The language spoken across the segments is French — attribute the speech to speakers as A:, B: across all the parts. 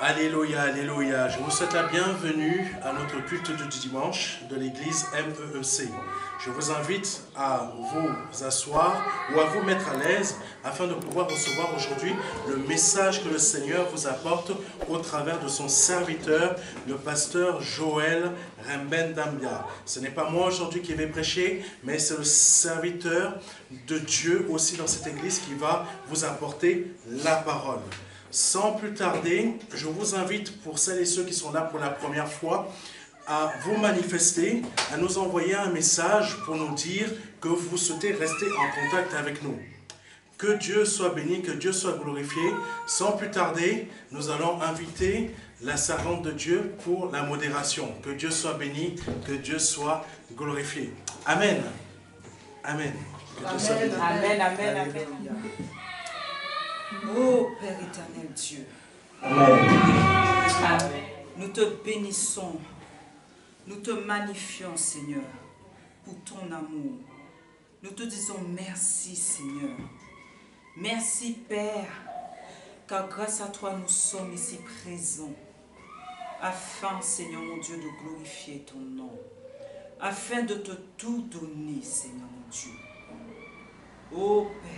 A: Alléluia, alléluia. Je vous souhaite la bienvenue à notre culte du dimanche de l'église MEEC. Je vous invite à vous asseoir ou à vous mettre à l'aise afin de pouvoir recevoir aujourd'hui le message que le Seigneur vous apporte au travers de son serviteur, le pasteur Joël Rembendambia. Ce n'est pas moi aujourd'hui qui vais prêcher, mais c'est le serviteur de Dieu aussi dans cette église qui va vous apporter la parole. Sans plus tarder, je vous invite, pour celles et ceux qui sont là pour la première fois, à vous manifester, à nous envoyer un message pour nous dire que vous souhaitez rester en contact avec nous. Que Dieu soit béni, que Dieu soit glorifié. Sans plus tarder, nous allons inviter la servante de Dieu pour la modération. Que Dieu soit béni, que Dieu soit glorifié. Amen. Amen.
B: Amen, amen, amen, amen. Oh Père éternel Dieu,
A: Amen.
B: Nous te bénissons, nous te magnifions Seigneur pour ton amour. Nous te disons merci Seigneur. Merci Père, car grâce à toi nous sommes ici présents, afin Seigneur mon Dieu de glorifier ton nom, afin de te tout donner Seigneur mon Dieu. Oh Père,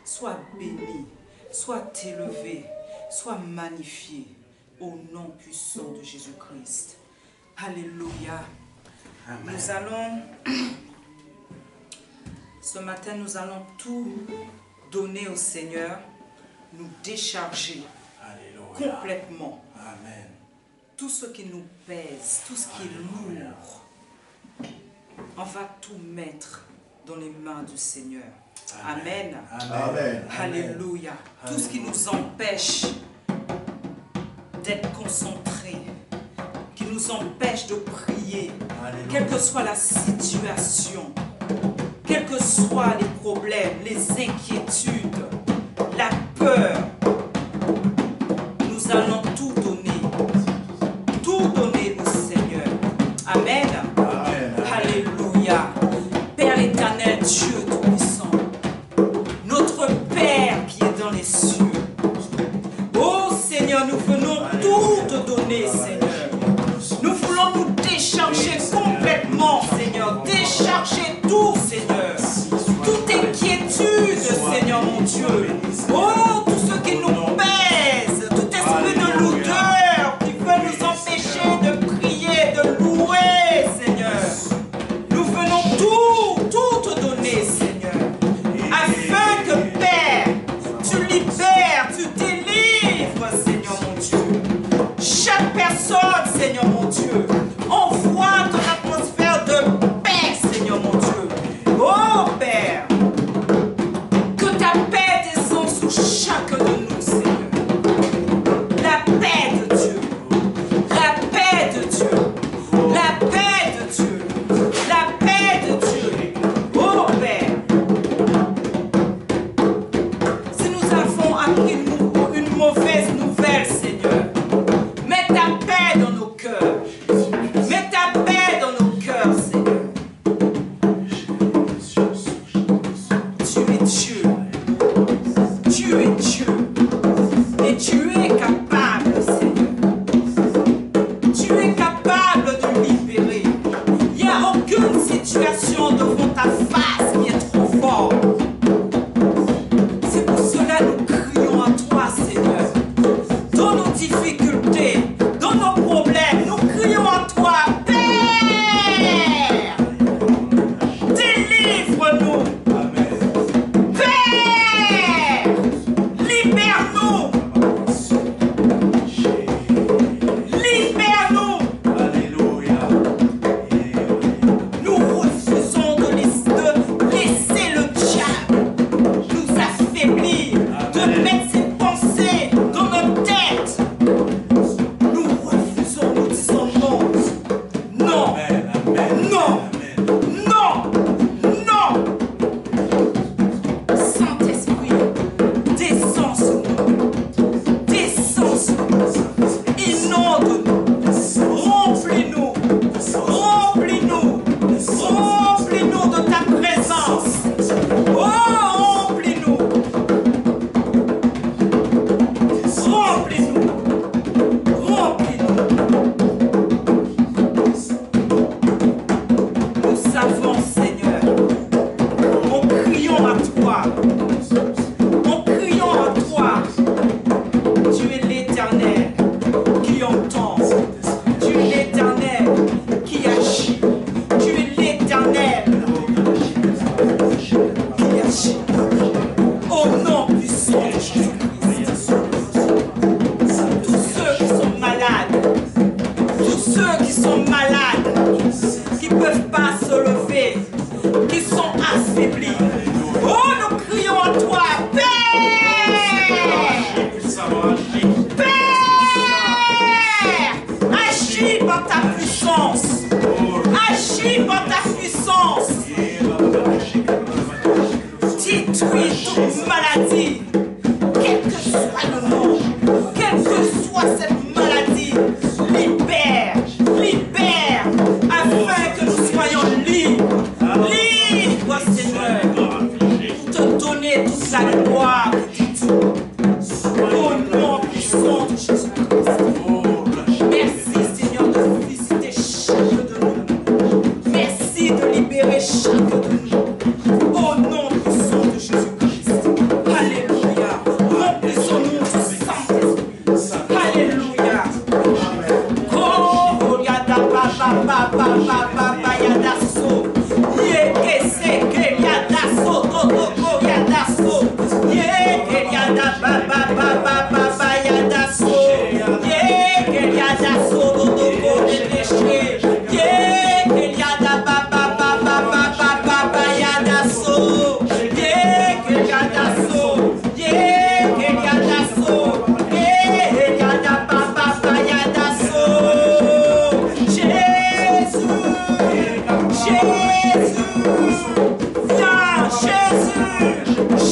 B: sois béni, sois élevé, sois magnifié au nom puissant de Jésus-Christ. Alléluia.
A: Amen.
B: Nous allons, ce matin, nous allons tout donner au Seigneur, nous décharger
A: Alléluia.
B: complètement.
A: Amen.
B: Tout ce qui nous pèse, tout ce qui est lourd, on va tout mettre dans les mains du Seigneur. Amen.
A: Amen.
B: Alléluia. Tout ce qui nous empêche d'être concentrés, qui nous empêche de prier,
A: Alléluia.
B: quelle que soit la situation, quels que soient les problèmes, les inquiétudes, la peur, nous allons tout donner au Seigneur. Amen.
A: Amen.
B: Alléluia. Père éternel, Dieu tout-puissant, notre Père qui est dans les cieux. Oh Seigneur, nous venons tout te donner, Seigneur. Nous voulons nous décharger complètement, Seigneur. Décharger tout, Seigneur. Toute inquiétude, Seigneur mon Dieu. Oh, tout ce qui nous pèse, tout esprit de lourdeur qui veut nous empêcher de prier, de louer, Seigneur. Nous venons tout te donner, Seigneur. Afin que, Père, tu libères détruit toute maladie. Quel que soit le nom, quelle que soit cette maladie, libère, libère, afin que nous soyons libres, libres, Seigneur, pour te donner toute la gloire que tu dois. Au nom puissant de Jésus-Christ. Merci, Seigneur, de visiter chacun de nous. Merci de libérer chacun de nous. Au nom puissant de Jésus-Christ. Alléluia. Remplissons-nous du Saint-Esprit. Alléluia. Oh, yada ba yada so. Yeke seke yada so totoko yada so. Yeke yada ba yada so. Yeke yada so totoko de déchet. Yeke yada ba yada so. Yeke yada so. Yeke yada so. Yeke yada ba yada so. Jésus,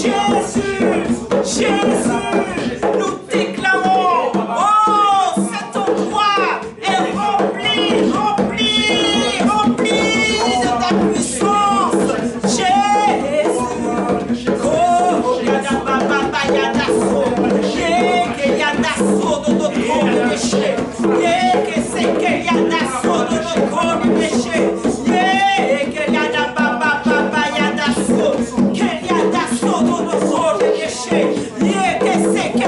B: Jésus, viens, Jésus, nous déclarons, oh, cet endroit est rempli de ta puissance, Jésus, oh, yada ba yada so, yeke yada so de notre corps péché, yeke seke yada so de notre corps péché, yeke yada ba yada so, que yada so de notre corps péché, yeke seke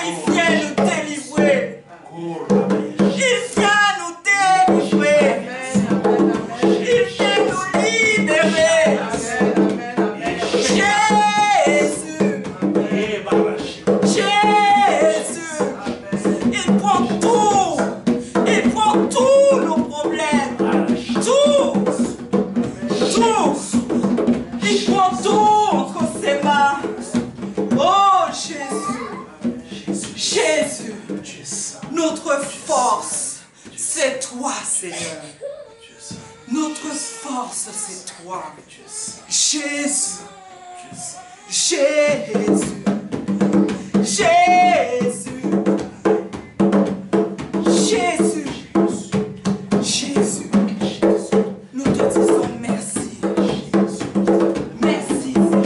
B: il vient nous délivrer. Il vient nous délivrer. Il vient nous libérer. Jésus. Jésus. Il prend tout. Il prend tous nos problèmes. Tout. Tout. Il prend tout entre ses mains. Oh Jésus. Jésus. Notre force, c'est toi, Seigneur. Notre force, c'est toi. Jésus. Jésus. Jésus. Jésus. Jésus. Nous te disons merci. Merci, Seigneur.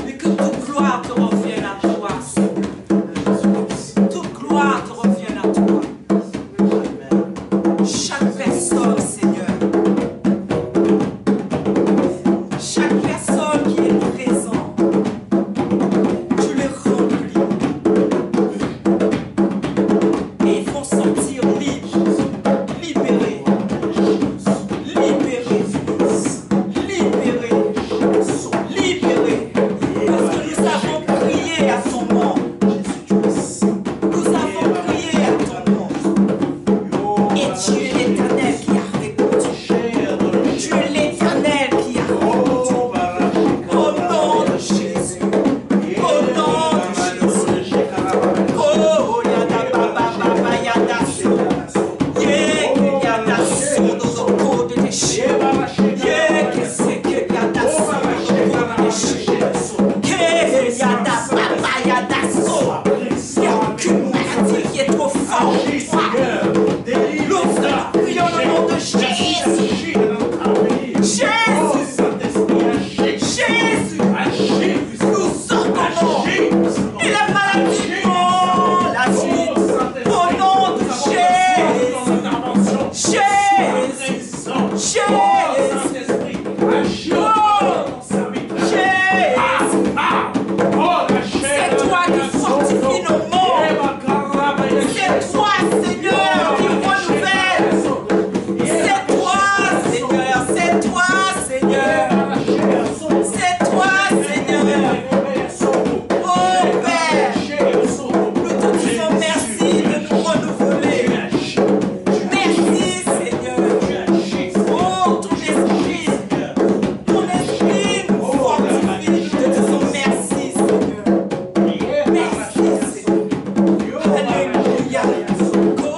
B: Et que toute gloire te revienne à toi, Seigneur. Toute gloire te revienne à toi. Chaque personne, Seigneur. Chaque personne qui est présente, tu les remplis. Et ils vont sentir libres, libérés, libérés, libérés, libérés. Parce que nous avons prié à ton nom. Nous avons prié à ton nom. Et tu es l'Éternel qui a répondu. Tu es l'Éternel qui a répondu. Au nom de Jésus. Au nom de Jésus. Oh, yada baba baba yada so. Yeah, yada so do do ko de déché. Yeah, que c'est que yada so do do ko de déché. Que yada baba yada so. Il n'y a aucune maladie qui est trop forte pour toi. L'ouvre, prions le nom de Jésus. Jésus. Jésus. Nous ordonnons. Et la maladie prend la suite. Au nom de Jésus. Jésus. Jésus. Oh. Jésus. C'est toi qui fortifie nos morts. C'est toi, Seigneur, qui renouvelle. C'est toi, Seigneur. C'est toi, Seigneur. C'est toi, Seigneur. Oh Père, nous te disons merci de nous renouveler. Merci, Seigneur. Oh, ton esprit nous fortifie. Nous te disons merci, Seigneur. Merci, Seigneur. Alléluia. Oh,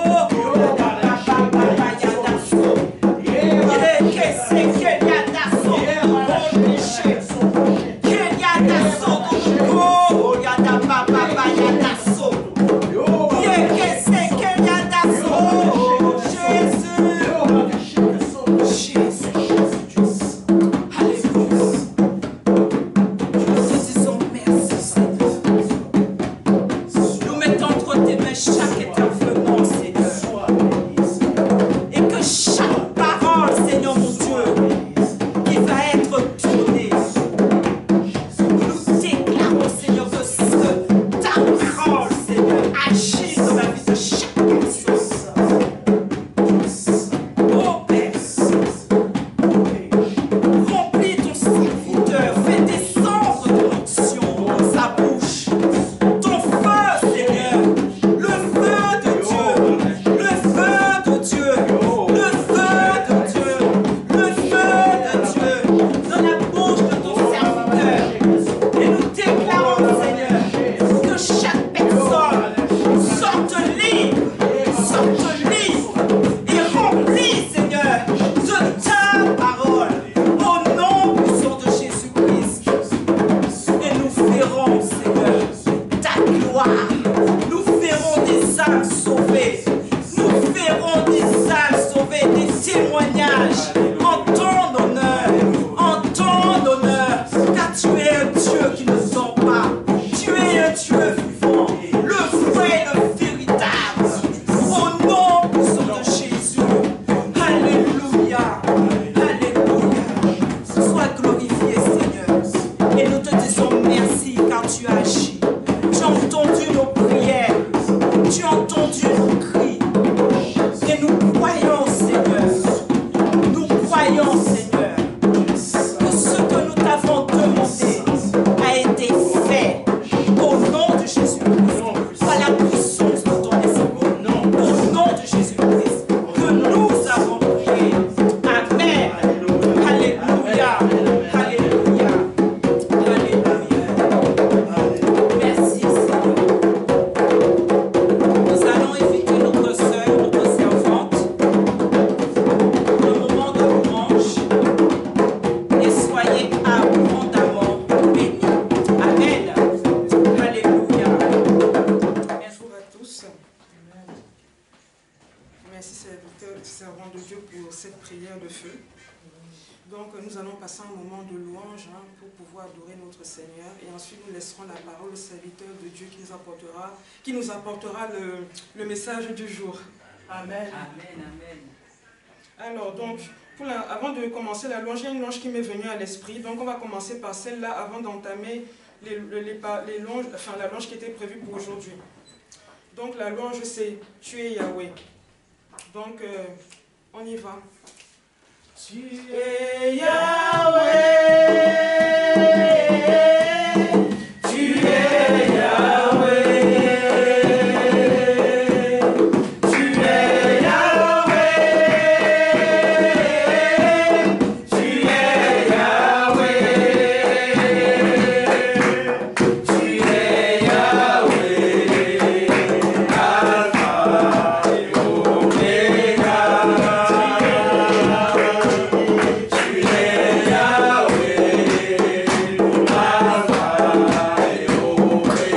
B: nous mettons entre tes mains chaque intervenant, Seigneur. Et que chaque parole, Seigneur mon Dieu, qui va être tournée, nous déclarons, Seigneur, que ta parole, Seigneur, agit dans la vie de chaque personne. Oh Père, remplis ton serviteur, fais descendre ton onction dans sa bouche. Ton feu, Seigneur, le feu de Dieu, le feu de Dieu, le feu de Dieu, le feu de Dieu, dans la bouche de ton serviteur. Et nous déclarons, Seigneur, que chaque personne sorte libre et remplie, Seigneur, de ta parole, au nom puissant de Jésus-Christ. Et nous verrons, Seigneur, ta gloire. Nous verrons des âmes sauvées. Nous verrons des âmes sauvées, des témoignages en ton honneur, car tu es un Dieu qui ne dort pas. Tu es un Dieu vivant, le vrai, le véritable. Au nom puissant de Jésus. Alléluia. Alléluia. Sois glorifié, Seigneur. Et nous te disons merci car tu as agi. Tu as entendu nos
C: Donc nous allons passer un moment de louange pour pouvoir adorer notre Seigneur. Et ensuite nous laisserons la parole au serviteur de Dieu qui nous apportera le message du jour. Amen.
B: Amen, amen.
C: Alors donc, avant de commencer la louange, il y a une louange qui m'est venue à l'esprit. Donc on va commencer par celle-là avant d'entamer les louanges, enfin la louange qui était prévue pour aujourd'hui. Donc la louange c'est « Tu es Yahweh ». Donc on y va. Tu es Yahweh, tu es Yahweh, tu es Yahweh, tu es Yahweh, tu es Yahweh, Alpha et Omega.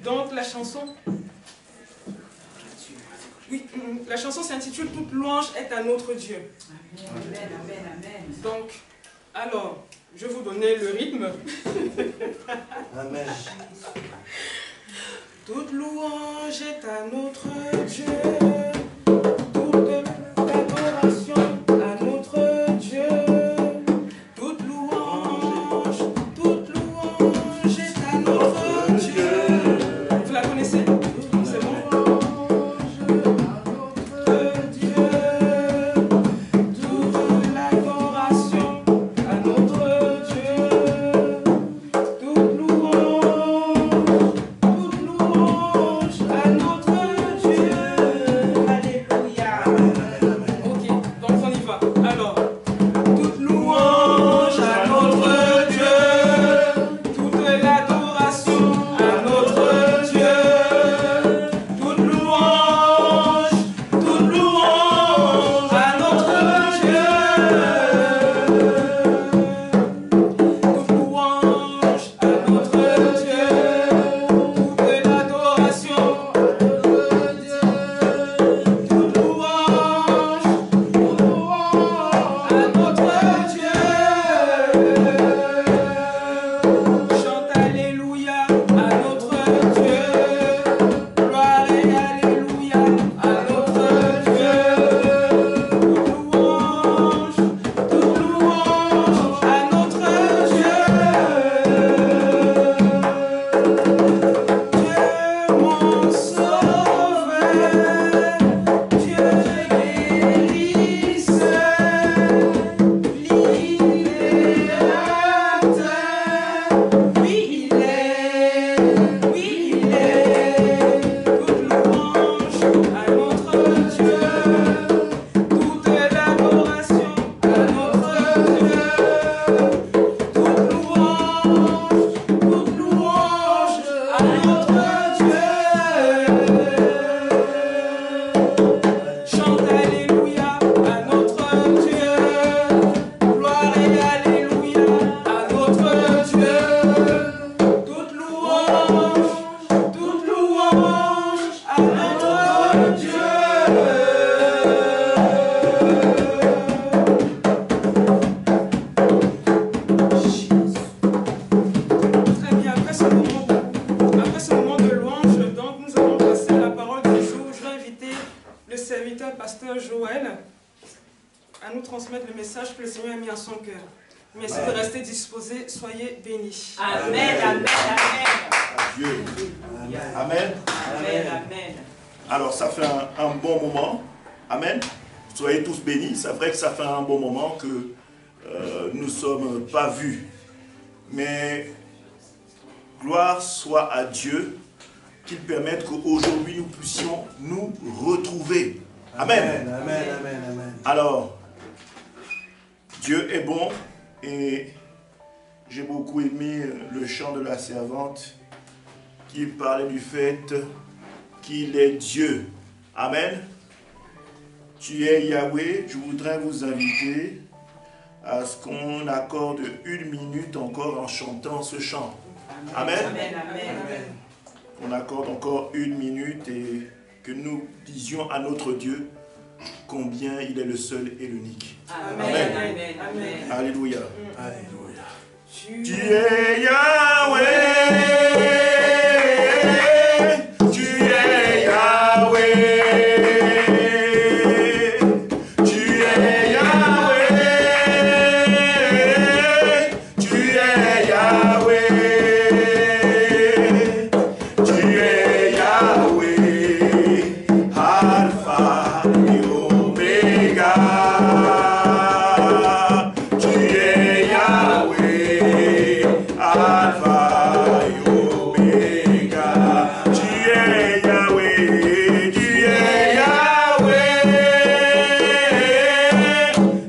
C: Donc la chanson, la chanson s'intitule « Toute louange est à notre Dieu ».
B: Amen, amen, amen.
C: Donc, alors, je vais vous donner le rythme.
A: Amen.
C: Toute louange est à notre Dieu, toute adoration à notre Dieu. Toute louange est à notre Dieu. Vous la connaissez? C'est bon? Notre Dieu, toute l'adoration à notre Dieu. Toute louange à notre Dieu. Merci de rester disposés. Soyez bénis.
B: Amen, amen, amen.
D: Dieu. Amen.
B: Amen, amen.
D: Alors, ça fait un bon moment. Amen. Soyez tous bénis. C'est vrai que ça fait un bon moment que nous ne sommes pas vus. Mais gloire soit à Dieu qu'il permette qu'aujourd'hui nous puissions nous retrouver. Amen.
A: Amen, amen, amen, amen.
D: Alors, Dieu est bon et j'ai beaucoup aimé le chant de la servante qui parlait du fait qu'il est Dieu. Amen. Tu es Yahweh. Je voudrais vous inviter à ce qu'on accorde 1 minute encore en chantant ce chant. Amen.
B: Amen, amen, amen.
D: On accorde encore 1 minute et que nous disions à notre Dieu combien il est le seul et l'unique.
B: Amen,
D: Amen.
B: amen, amen.
D: Alléluia.
A: Alléluia.
D: Tu es Yahweh. Tu es Yahweh. Tu es Yahweh. Tu es Yahweh. Tu es Yahweh. Alpha et Omega. Tu es Yahweh. Alpha et Omega. Tu es Yahweh. Tu es Yahweh.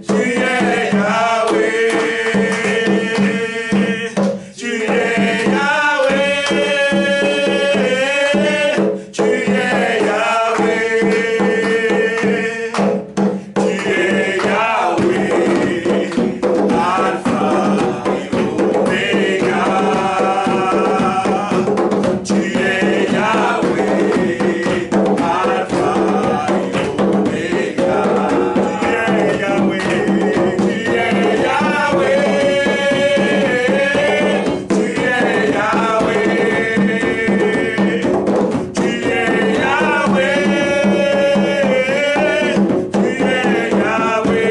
D: Tu es Yahweh. Tu es Yahweh. Tu es Yahweh. Tu es Yahweh. Alpha et Omega. Tu es Yahweh. Alpha et Omega. Tu es Yahweh. Tu es Yahweh. Tu es Yahweh. Tu es Yahweh. Tu es Yahweh.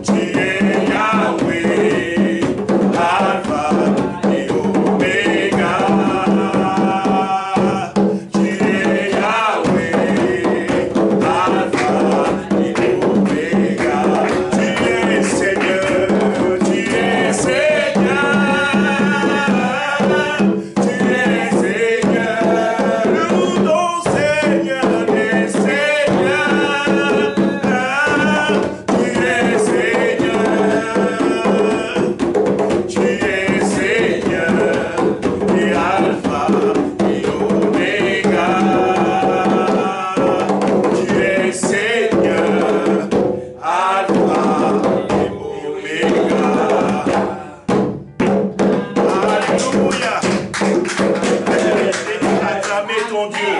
D: Tu es Yahweh. Alpha et Omega. Tu es Yahweh. Alpha et Omega. Tu es Seigneur. Tu es Seigneur. Tu es Seigneur. Nous ton Seigneur des Seigneurs. Tu es Seigneur. Tu es Seigneur. Et Alpha et Omega. Tu es Seigneur. Alpha et Omega. Alléluia. Acclamez ton Dieu.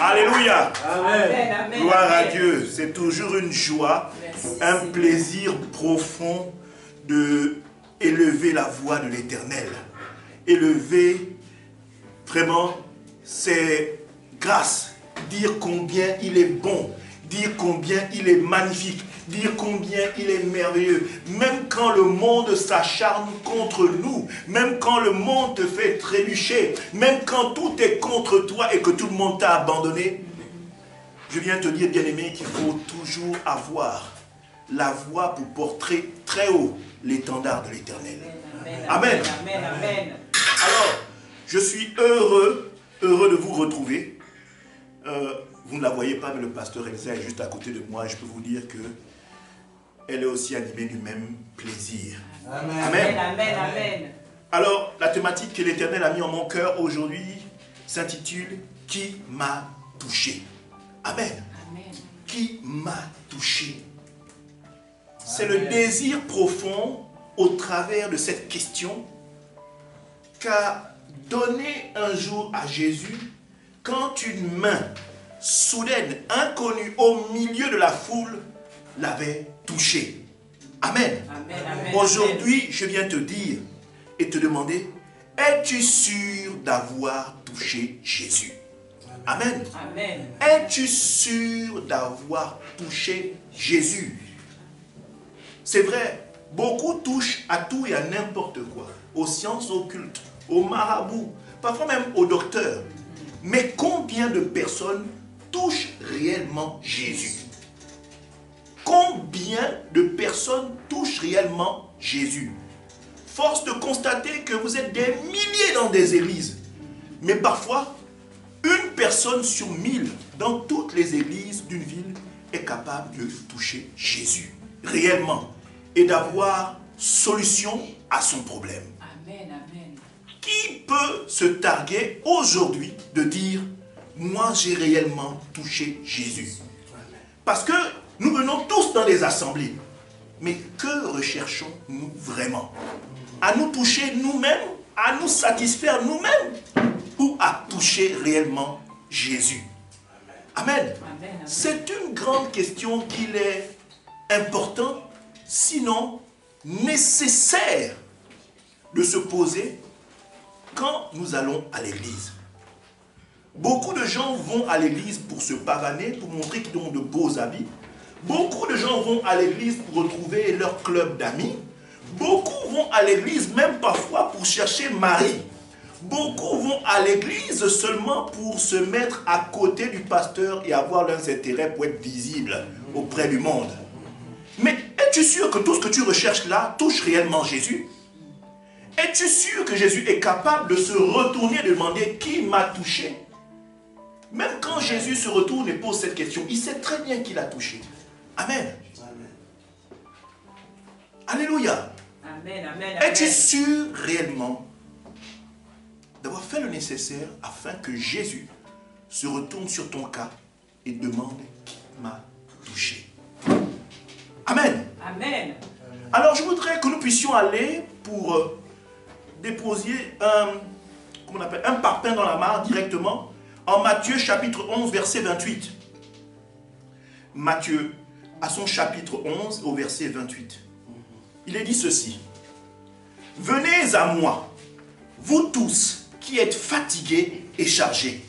D: Alléluia.
A: Amen.
B: Amen,
D: Gloire à
B: amen.
D: Dieu. C'est toujours une joie,
B: Merci,
D: un
B: Seigneur.
D: plaisir profond de élever la voix de l'Éternel. Élever vraiment ses grâces. Dire combien il est bon. Dire combien il est magnifique. Dire combien il est merveilleux. Même quand le monde s'acharne contre nous. Même quand le monde te fait trébucher. Même quand tout est contre toi et que tout le monde t'a abandonné. Je viens te dire, bien-aimé, qu'il faut toujours avoir la voix pour porter très haut l'étendard de l'Éternel. Amen.
B: Amen, amen.
D: Alors, je suis heureux de vous retrouver. Vous ne la voyez pas, mais le pasteur Elsa est juste à côté de moi et je peux vous dire que elle est aussi animée du même plaisir.
A: Amen.
D: Amen.
B: Amen, amen.
D: Alors, la thématique que l'Éternel a mis en mon cœur aujourd'hui s'intitule « Qui m'a touché ?» Amen.
B: Amen.
D: Qui m'a touché? C'est le désir profond au travers de cette question qu'a donné un jour à Jésus quand une main soudaine, inconnue au milieu de la foule, l'avait touché. Amen.
B: Amen. Amen.
D: Aujourd'hui, je viens te dire et te demander, es-tu sûr d'avoir touché Jésus? Amen.
B: Amen.
D: Es-tu sûr d'avoir touché Jésus? C'est vrai, beaucoup touchent à tout et à n'importe quoi, aux sciences occultes, aux marabouts, parfois même aux docteurs. Mais combien de personnes touchent réellement Jésus? Combien de personnes touchent réellement Jésus? Force de constater que vous êtes des milliers dans des églises, mais parfois, une personne sur 1000 dans toutes les églises d'une ville est capable de toucher Jésus réellement et d'avoir solution à son problème.
B: Amen. Amen.
D: Qui peut se targuer aujourd'hui de dire « Moi, j'ai réellement touché Jésus » Parce que nous venons tous dans des assemblées. Mais que recherchons-nous vraiment? À nous toucher nous-mêmes? À nous satisfaire nous-mêmes? Ou à toucher réellement Jésus? Amen.
B: Amen.
D: C'est une grande question qu'il est important, sinon nécessaire, de se poser quand nous allons à l'église. Beaucoup de gens vont à l'église pour se pavaner, pour montrer qu'ils ont de beaux habits. Beaucoup de gens vont à l'église pour retrouver leur club d'amis. Beaucoup vont à l'église même parfois pour chercher Marie. Beaucoup vont à l'église seulement pour se mettre à côté du pasteur et avoir leurs intérêts pour être visibles auprès du monde. Mais es-tu sûr que tout ce que tu recherches là touche réellement Jésus? Es-tu sûr que Jésus est capable de se retourner et de demander qui m'a touché? Même quand Jésus se retourne et pose cette question, il sait très bien qui l'a touché. Amen. Alléluia.
B: Amen. Amen.
D: Es-tu sûr réellement d'avoir fait le nécessaire afin que Jésus se retourne sur ton cas et demande qui m'a touché? Amen.
B: Amen.
D: Alors je voudrais que nous puissions aller pour déposer un parpaing dans la mare directement en Matthieu chapitre 11 verset 28. Matthieu à son chapitre 11 au verset 28. Il est dit ceci: venez à moi, vous tous qui êtes fatigués et chargés,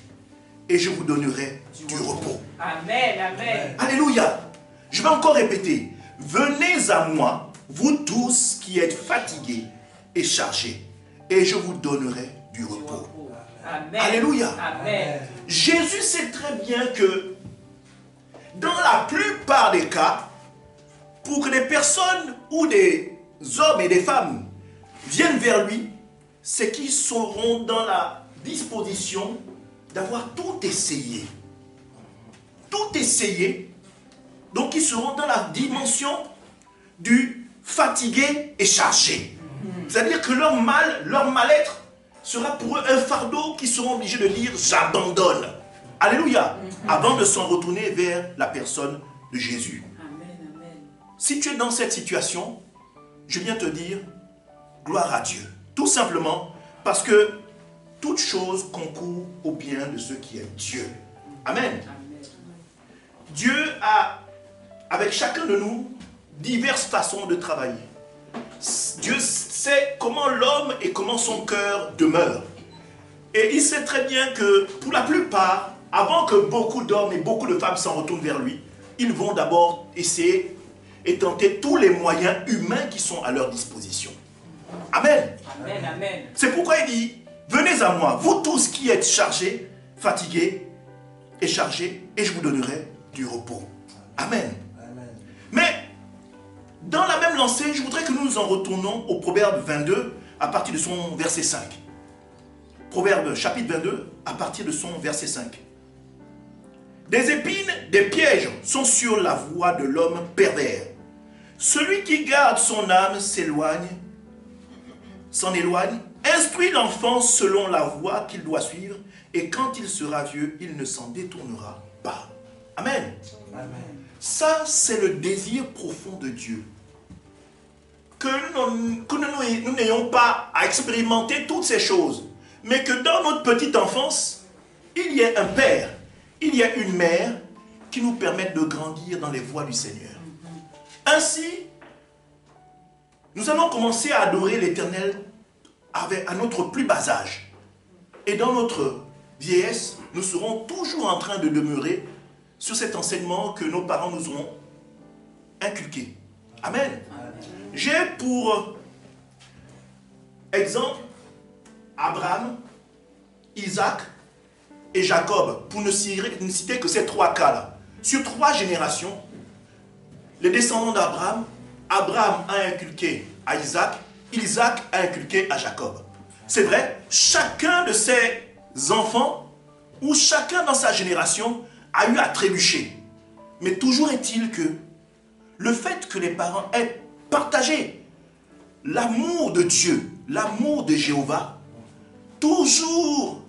D: et je vous donnerai du repos.
B: Amen. Amen.
D: Alléluia. Je vais encore répéter. Venez à moi, vous tous qui êtes fatigués et chargés, et je vous donnerai du repos.
B: Amen.
D: Alléluia.
B: Amen.
D: Jésus sait très bien que dans la plupart des cas, pour que des personnes ou des hommes et des femmes viennent vers lui, c'est qu'ils seront dans la disposition d'avoir tout essayé. Tout essayé. Donc ils seront dans la dimension du fatigué et chargé. C'est-à-dire que leur mal-être sera pour eux un fardeau qu'ils seront obligés de dire « j'abandonne ». Alléluia. Avant de s'en retourner vers la personne de Jésus.
B: Amen. Amen.
D: Si tu es dans cette situation, je viens te dire gloire à Dieu. Tout simplement parce que toute chose concourt au bien de ceux qui aiment Dieu. Amen.
B: Amen.
D: Dieu a, avec chacun de nous, diverses façons de travailler. Dieu sait comment l'homme et comment son cœur demeurent. Et il sait très bien que pour la plupart, avant que beaucoup d'hommes et beaucoup de femmes s'en retournent vers lui, ils vont d'abord essayer et tenter tous les moyens humains qui sont à leur disposition. Amen.
B: Amen. Amen.
D: C'est pourquoi il dit, venez à moi, vous tous qui êtes chargés, fatigués et chargés, et je vous donnerai du repos. Amen. Mais, dans la même lancée, je voudrais que nous nous en retournons au Proverbe 22, à partir de son verset 5. Proverbe chapitre 22, à partir de son verset 5. Des épines, des pièges sont sur la voie de l'homme pervers. Celui qui garde son âme s'en éloigne Instruis l'enfant selon la voie qu'il doit suivre, et quand il sera vieux, il ne s'en détournera pas. Amen.
A: Amen.
D: Ça, c'est le désir profond de Dieu. Que nous n'ayons pas à expérimenter toutes ces choses, mais que dans notre petite enfance, il y ait un père, il y a une mère qui nous permettent de grandir dans les voies du Seigneur. Ainsi, nous allons commencer à adorer l'Éternel à notre plus bas âge. Et dans notre vieillesse, nous serons toujours en train de demeurer sur cet enseignement que nos parents nous ont inculqué. Amen. J'ai pour exemple Abraham, Isaac et Jacob, pour ne citer que ces trois cas-là. Sur 3 générations, les descendants d'Abraham, Abraham a inculqué à Isaac, Isaac a inculqué à Jacob. C'est vrai, chacun de ces enfants, ou chacun dans sa génération, a eu à trébucher. Mais toujours est-il que le fait que les parents aient partagé l'amour de Dieu, l'amour de Jéhovah, toujours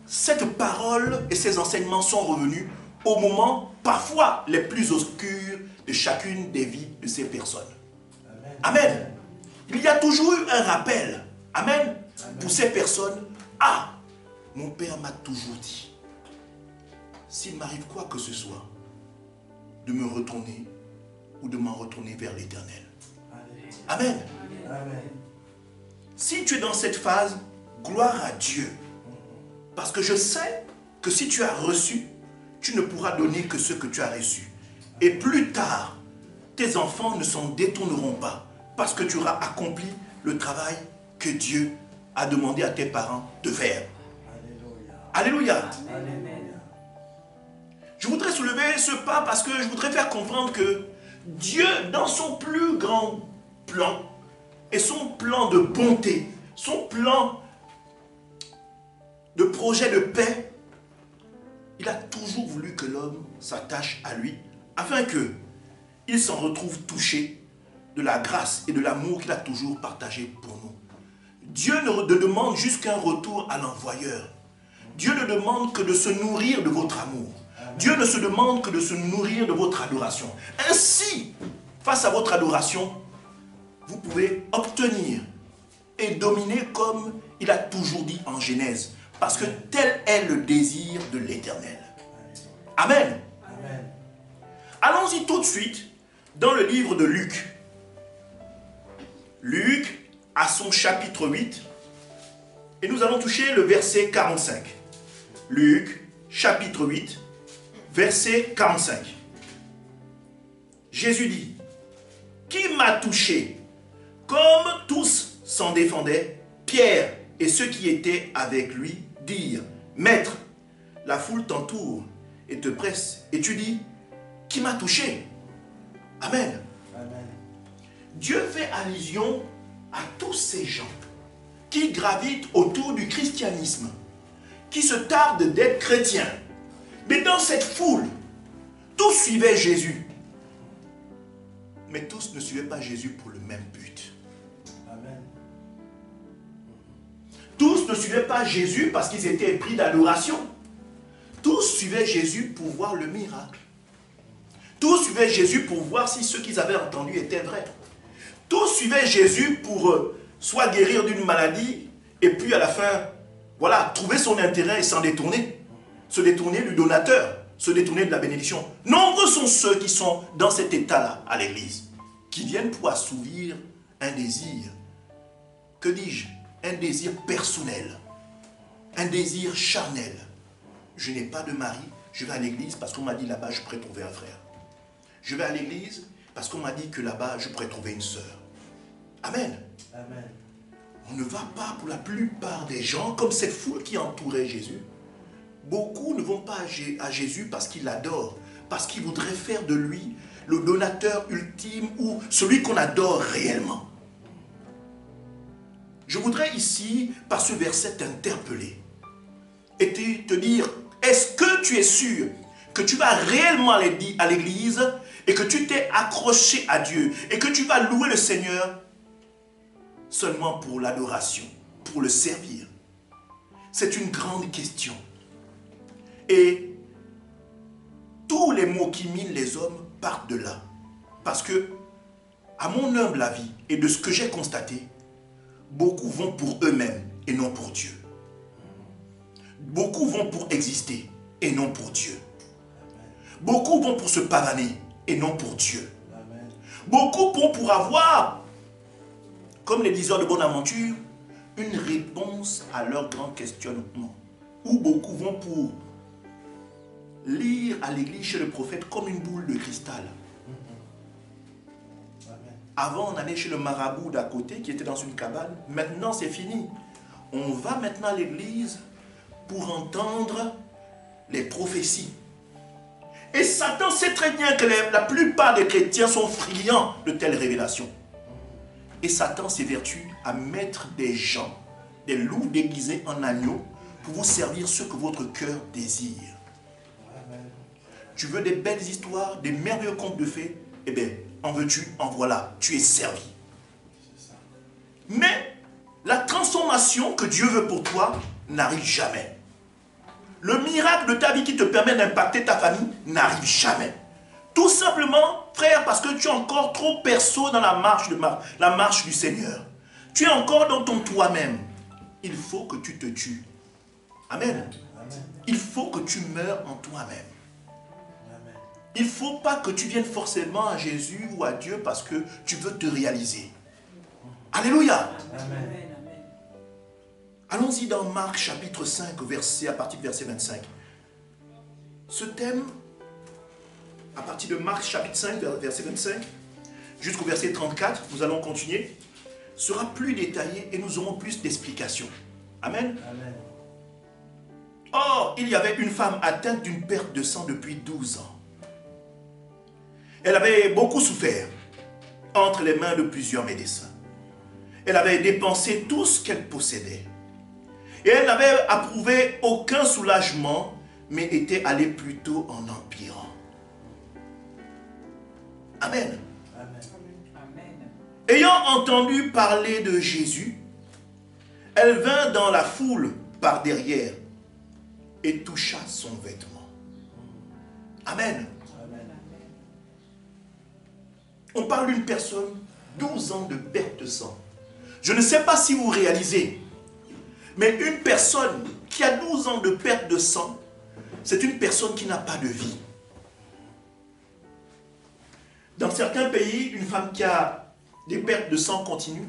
D: cette parole et ces enseignements sont revenus au moment parfois les plus obscurs de chacune des vies de ces personnes. Amen. Amen. Il y a toujours eu un rappel. Amen. Amen. Pour ces personnes. Ah, mon père m'a toujours dit, s'il m'arrive quoi que ce soit, de me retourner ou de m'en retourner vers l'Éternel. Amen. Amen. Si tu es dans cette phase, gloire à Dieu. Parce que je sais que si tu as reçu, tu ne pourras donner que ce que tu as reçu. Et plus tard, tes enfants ne s'en détourneront pas. Parce que tu auras accompli le travail que Dieu a demandé à tes parents de faire. Alléluia. Alléluia. Je voudrais soulever ce pas parce que je voudrais faire comprendre que Dieu, dans son plus grand plan, et son plan de bonté, son plan de projet de paix, il a toujours voulu que l'homme s'attache à lui, afin qu'il s'en retrouve touché de la grâce et de l'amour qu'il a toujours partagé pour nous. Dieu ne demande juste qu'un retour à l'envoyeur. Dieu ne demande que de se nourrir de votre amour. Dieu ne se demande que de se nourrir de votre adoration. Ainsi, face à votre adoration, vous pouvez obtenir et dominer comme il a toujours dit en Genèse. Parce que tel est le désir de l'Éternel. Amen. Amen. Allons-y tout de suite dans le livre de Luc. Luc, à son chapitre 8, et nous allons toucher le verset 45. Luc, chapitre 8, verset 45. Jésus dit, « Qui m'a touché ?» Comme tous s'en défendaient, Pierre et ceux qui étaient avec lui dirent, « Maître, la foule t'entoure et te presse, et tu dis, « Qui m'a touché ?» Amen. Amen. Dieu fait allusion à tous ces gens qui gravitent autour du christianisme, qui se tardent d'être chrétiens. Mais dans cette foule, tous suivaient Jésus. Mais tous ne suivaient pas Jésus pour le même but. Amen. Tous ne suivaient pas Jésus parce qu'ils étaient épris d'adoration. Tous suivaient Jésus pour voir le miracle. Tous suivaient Jésus pour voir si ce qu'ils avaient entendu était vrai. Tous suivaient Jésus pour soit guérir d'une maladie et puis à la fin, voilà, trouver son intérêt et s'en détourner. Se détourner du donateur, se détourner de la bénédiction. Nombreux sont ceux qui sont dans cet état-là à l'église, qui viennent pour assouvir un désir, que dis-je, un désir personnel, un désir charnel. Je n'ai pas de mari, je vais à l'église parce qu'on m'a dit là-bas je pourrais trouver un frère. Je vais à l'église parce qu'on m'a dit que là-bas je pourrais trouver une sœur. Amen. Amen. On ne va pas pour la plupart des gens comme cette foule qui entourait Jésus. Beaucoup ne vont pas à Jésus parce qu'ils l'adorent, parce qu'ils voudraient faire de lui le donateur ultime ou celui qu'on adore réellement. Je voudrais ici, par ce verset, t'interpeller et te dire, est-ce que tu es sûr que tu vas réellement aller à l'église et que tu t'es accroché à Dieu et que tu vas louer le Seigneur seulement pour l'adoration, pour le servir? C'est une grande question. Et tous les mots qui minent les hommes partent de là. Parce que, à mon humble avis, et de ce que j'ai constaté, beaucoup vont pour eux-mêmes et non pour Dieu. Beaucoup vont pour exister et non pour Dieu. Beaucoup vont pour se pavaner et non pour Dieu. Beaucoup vont pour avoir, comme les diseurs de Bonaventure, une réponse à leurs grands questionnements. Ou beaucoup vont pour lire à l'église chez le prophète comme une boule de cristal. Avant, on allait chez le marabout d'à côté qui était dans une cabane. Maintenant, c'est fini. On va maintenant à l'église pour entendre les prophéties. Et Satan sait très bien que la plupart des chrétiens sont friands de telles révélations. Et Satan s'évertue à mettre des gens, des loups déguisés en agneaux, pour vous servir ce que votre cœur désire. Tu veux des belles histoires, des merveilleux contes de fées? Eh bien, en veux-tu? En voilà, tu es servi. Mais la transformation que Dieu veut pour toi n'arrive jamais. Le miracle de ta vie qui te permet d'impacter ta famille n'arrive jamais. Tout simplement, frère, parce que tu es encore trop perso dans la marche du Seigneur. Tu es encore dans ton toi-même. Il faut que tu te tues. Amen. Il faut que tu meurs en toi-même. Il ne faut pas que tu viennes forcément à Jésus ou à Dieu parce que tu veux te réaliser. Alléluia.
B: Amen.
D: Allons-y dans Marc chapitre 5, à partir du verset 25. Ce thème, à partir de Marc chapitre 5, verset 25, jusqu'au verset 34, nous allons continuer, sera plus détaillé et nous aurons plus d'explications. Amen.
A: Amen.
D: Or, il y avait une femme atteinte d'une perte de sang depuis 12 ans. Elle avait beaucoup souffert entre les mains de plusieurs médecins. Elle avait dépensé tout ce qu'elle possédait. Et elle n'avait approuvé aucun soulagement, mais était allée plutôt en empirant. Amen.
B: Amen.
D: Ayant entendu parler de Jésus, elle vint dans la foule par derrière et toucha son vêtement. Amen. On parle d'une personne, 12 ans de perte de sang. Je ne sais pas si vous réalisez, mais une personne qui a 12 ans de perte de sang, c'est une personne qui n'a pas de vie. Dans certains pays, une femme qui a des pertes de sang continues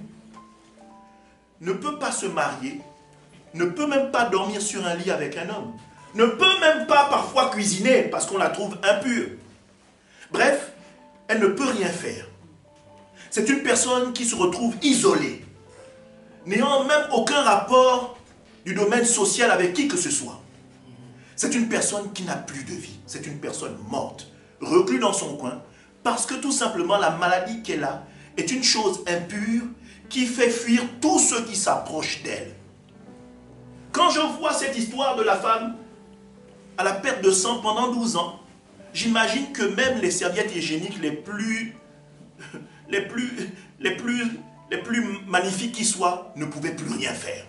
D: ne peut pas se marier, ne peut même pas dormir sur un lit avec un homme, ne peut même pas parfois cuisiner parce qu'on la trouve impure. Bref, elle ne peut rien faire. C'est une personne qui se retrouve isolée, n'ayant même aucun rapport du domaine social avec qui que ce soit. C'est une personne qui n'a plus de vie. C'est une personne morte, reclue dans son coin, parce que tout simplement la maladie qu'elle a est une chose impure qui fait fuir tous ceux qui s'approchent d'elle. Quand je vois cette histoire de la femme à la perte de sang pendant 12 ans, j'imagine que même les serviettes hygiéniques les plus magnifiques qui soient ne pouvaient plus rien faire.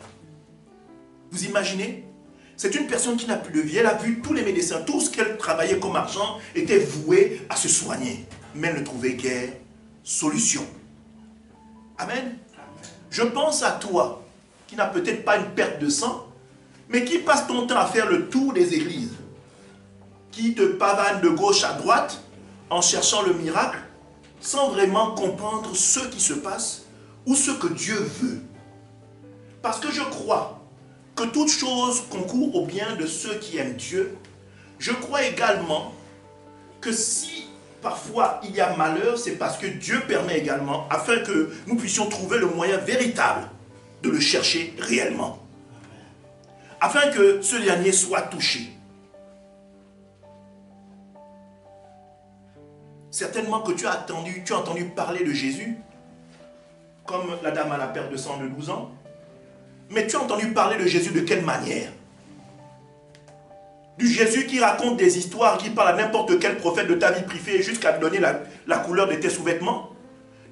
D: Vous imaginez? C'est une personne qui n'a plus de vie. Elle a vu tous les médecins, tout ce qu'elle travaillait comme argent était voué à se soigner. Mais elle ne trouvait guère solution. Amen. Je pense à toi, qui n'a peut-être pas une perte de sang, mais qui passe ton temps à faire le tour des églises, qui te pavane de gauche à droite en cherchant le miracle, sans vraiment comprendre ce qui se passe ou ce que Dieu veut. Parce que je crois que toute chose concourt au bien de ceux qui aiment Dieu. Je crois également que si parfois il y a malheur, c'est parce que Dieu permet également, afin que nous puissions trouver le moyen véritable de le chercher réellement. Afin que ce dernier soit touché. Certainement que tu as entendu parler de Jésus, comme la dame à la perte de sang de 12 ans. Mais tu as entendu parler de Jésus de quelle manière? Du Jésus qui raconte des histoires, qui parle à n'importe quel prophète de ta vie privée jusqu'à te donner la couleur de tes sous-vêtements?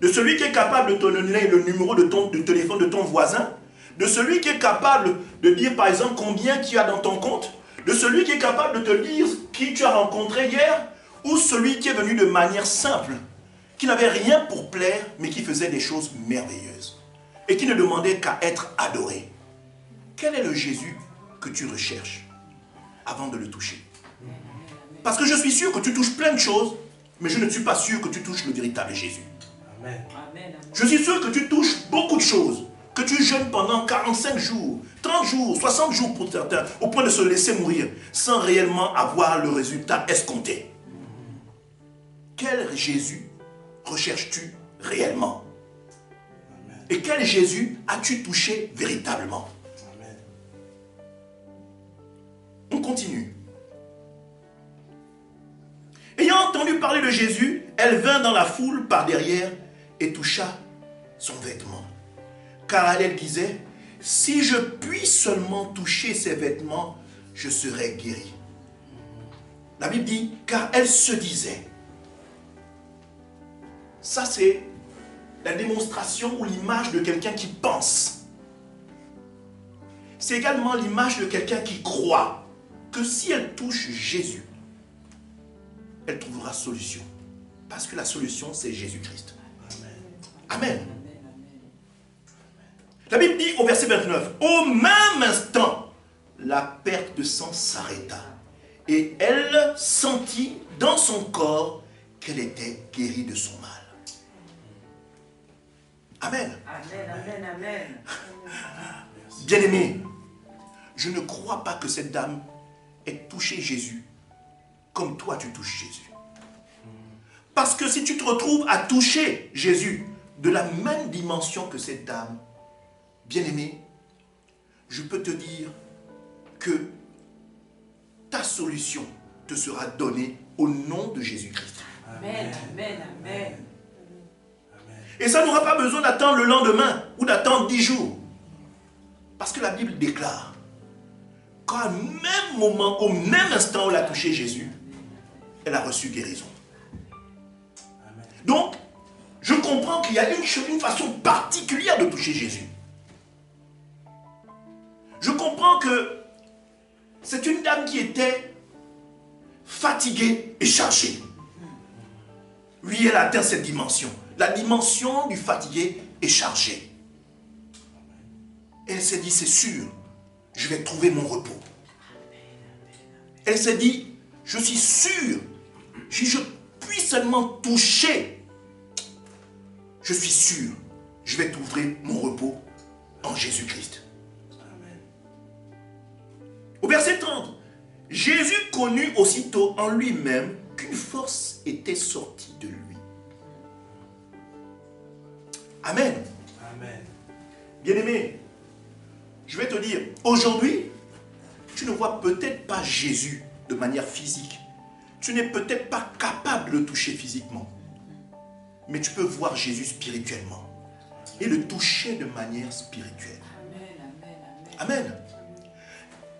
D: De celui qui est capable de te donner le numéro de téléphone de ton voisin? de celui qui est capable de dire par exemple combien tu as dans ton compte, de celui qui est capable de te dire qui tu as rencontré hier, ou celui qui est venu de manière simple, qui n'avait rien pour plaire, mais qui faisait des choses merveilleuses, et qui ne demandait qu'à être adoré. Quel est le Jésus que tu recherches avant de le toucher? Parce que je suis sûr que tu touches plein de choses, mais je ne suis pas sûr que tu touches le véritable Jésus.
A: Amen.
D: Je suis sûr que tu touches beaucoup de choses, que tu jeûnes pendant 45 jours, 30 jours, 60 jours pour certains, au point de se laisser mourir, sans réellement avoir le résultat escompté. Quel Jésus recherches-tu réellement? Et quel Jésus as-tu touché véritablement?
A: Amen.
D: On continue. Ayant entendu parler de Jésus, elle vint dans la foule par derrière et toucha son vêtement. Car elle disait, si je puis seulement toucher ses vêtements, je serai guéri. La Bible dit, car elle se disait. Ça c'est la démonstration ou l'image de quelqu'un qui pense. C'est également l'image de quelqu'un qui croit que si elle touche Jésus, elle trouvera solution. Parce que la solution, c'est Jésus-Christ. Amen. La Bible dit au verset 29, au même instant, la perte de sang s'arrêta. Et elle sentit dans son corps qu'elle était guérie de son mal. Amen. Bien-aimé, je ne crois pas que cette dame ait touché Jésus comme toi tu touches Jésus. Parce que si tu te retrouves à toucher Jésus de la même dimension que cette dame, bien-aimé, je peux te dire que ta solution te sera donnée au nom de Jésus-Christ.
B: Amen, amen, amen.
D: Et ça n'aura pas besoin d'attendre le lendemain ou d'attendre 10 jours. Parce que la Bible déclare qu'au même moment, au même instant où elle a touché Jésus, elle a reçu guérison. Donc, je comprends qu'il y a une façon particulière de toucher Jésus. Je comprends que c'est une dame qui était fatiguée et chargée. Oui, elle a atteint cette dimension. La dimension du fatigué et chargé. Elle s'est dit, c'est sûr, je vais trouver mon repos. Elle s'est dit, je suis sûr, si je puis seulement toucher, je suis sûr, je vais trouver mon repos en Jésus-Christ. Au verset 30, Jésus connut aussitôt en lui-même qu'une force était sortie de lui. Amen.
A: Amen.
D: Bien-aimé, je vais te dire, aujourd'hui, tu ne vois peut-être pas Jésus de manière physique. Tu n'es peut-être pas capable de le toucher physiquement. Mais tu peux voir Jésus spirituellement. Et le toucher de manière spirituelle. Amen.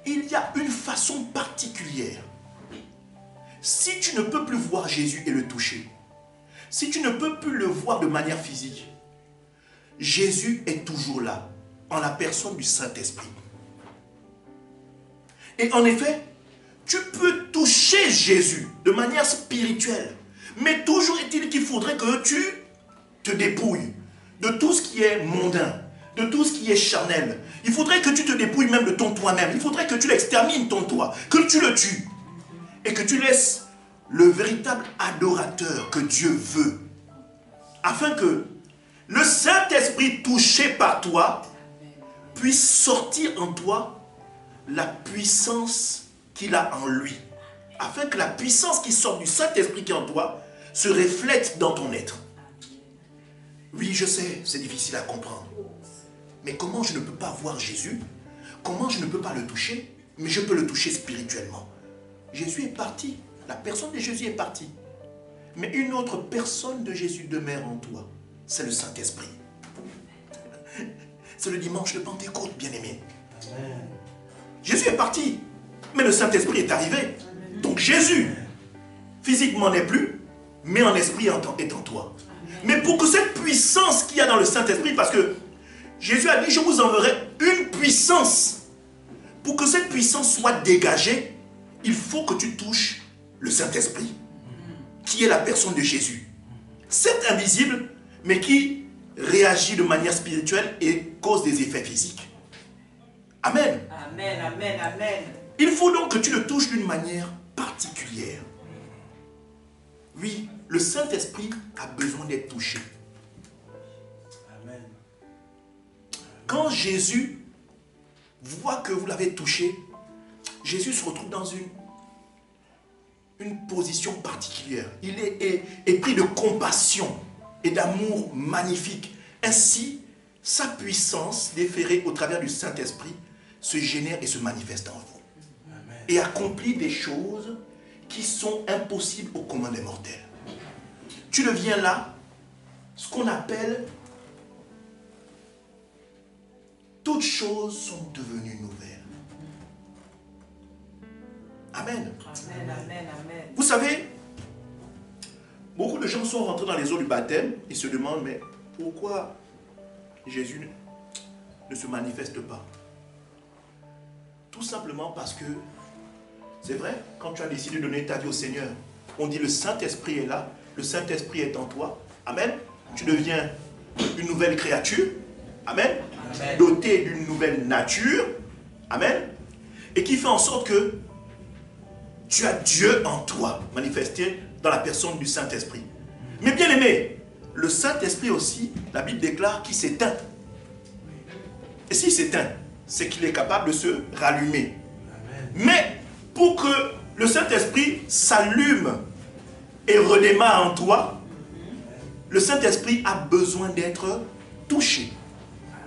D: Il y a une façon particulière. Si tu ne peux plus voir Jésus et le toucher, si tu ne peux plus le voir de manière physique, Jésus est toujours là, en la personne du Saint-Esprit. Et en effet, tu peux toucher Jésus de manière spirituelle. Mais toujours est-il qu'il faudrait que tu te dépouilles de tout ce qui est mondain, de tout ce qui est charnel. Il faudrait que tu te dépouilles même de ton toi-même. Il faudrait que tu l'extermines ton toi, que tu le tues. Et que tu laisses le véritable adorateur que Dieu veut. Afin que le Saint-Esprit touché par toi puisse sortir en toi la puissance qu'il a en lui. Afin que la puissance qui sort du Saint-Esprit qui est en toi se reflète dans ton être. Oui, je sais, c'est difficile à comprendre. Mais comment je ne peux pas voir Jésus? Comment je ne peux pas le toucher? Mais je peux le toucher spirituellement. Jésus est parti. La personne de Jésus est partie. Mais une autre personne de Jésus demeure en toi. C'est le Saint-Esprit. C'est le dimanche de Pentecôte, bien-aimé. Jésus est parti. Mais le Saint-Esprit est arrivé. Donc Jésus, physiquement n'est plus, mais en esprit est en toi. Mais pour que cette puissance qu'il y a dans le Saint-Esprit, parce que Jésus a dit, je vous enverrai une puissance. Pour que cette puissance soit dégagée, il faut que tu touches le Saint-Esprit, qui est la personne de Jésus. Certes invisible, mais qui réagit de manière spirituelle et cause des effets physiques. Amen.
B: Amen, amen, amen.
D: Il faut donc que tu le touches d'une manière particulière. Oui, le Saint-Esprit a besoin d'être touché.
A: Amen.
D: Quand Jésus voit que vous l'avez touché, Jésus se retrouve dans une position particulière. Il est épris de compassion et d'amour magnifique. Ainsi, sa puissance déférée au travers du Saint-Esprit se génère et se manifeste en vous.
A: Amen.
D: Et accomplit des choses qui sont impossibles au commun des mortels. Tu deviens là ce qu'on appelle toutes choses sont devenues nouvelles. Amen.
B: Amen, amen, amen.
D: Vous savez, beaucoup de gens sont rentrés dans les eaux du baptême et se demandent, mais pourquoi Jésus ne se manifeste pas? Tout simplement parce que, c'est vrai, quand tu as décidé de donner ta vie au Seigneur, on dit le Saint-Esprit est là, le Saint-Esprit est en toi. Amen. Tu deviens une nouvelle créature. Amen.
B: Amen.
D: Doté d'une nouvelle nature. Amen. Et qui fait en sorte que tu as Dieu en toi, manifesté dans la personne du Saint-Esprit. Mais bien aimé, le Saint-Esprit aussi, la Bible déclare qu'il s'éteint. Et s'il s'éteint, c'est qu'il est capable de se rallumer.
A: Amen.
D: Mais pour que le Saint-Esprit s'allume et redémarre en toi, le Saint-Esprit a besoin d'être touché.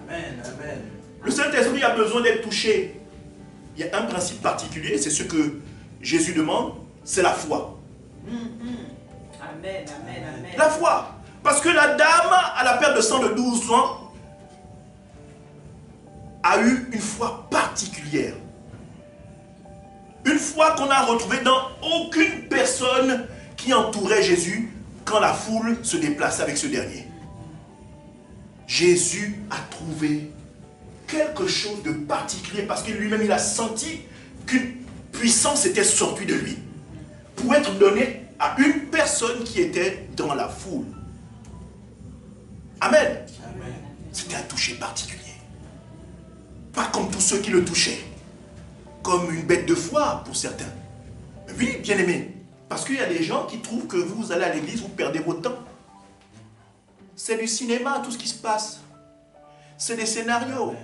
A: Amen. Amen.
D: Le Saint-Esprit a besoin d'être touché. Il y a un principe particulier, c'est ce que Jésus demande, c'est la foi.
B: Amen, amen, amen.
D: La foi. Parce que la dame, à la perte de sang de 12 ans, a eu une foi particulière. Une foi qu'on n'a retrouvée dans aucune personne qui entourait Jésus quand la foule se déplaçait avec ce dernier. Jésus a trouvé quelque chose de particulier parce que lui-même il a senti qu'une puissance était sortie de lui pour être donnée à une personne qui était dans la foule. Amen.
A: Amen.
D: C'était un toucher particulier. Pas comme tous ceux qui le touchaient. Comme une bête de foire pour certains. Oui, bien aimé. Parce qu'il y a des gens qui trouvent que vous allez à l'église, vous perdez votre temps. C'est du cinéma tout ce qui se passe. C'est des scénarios.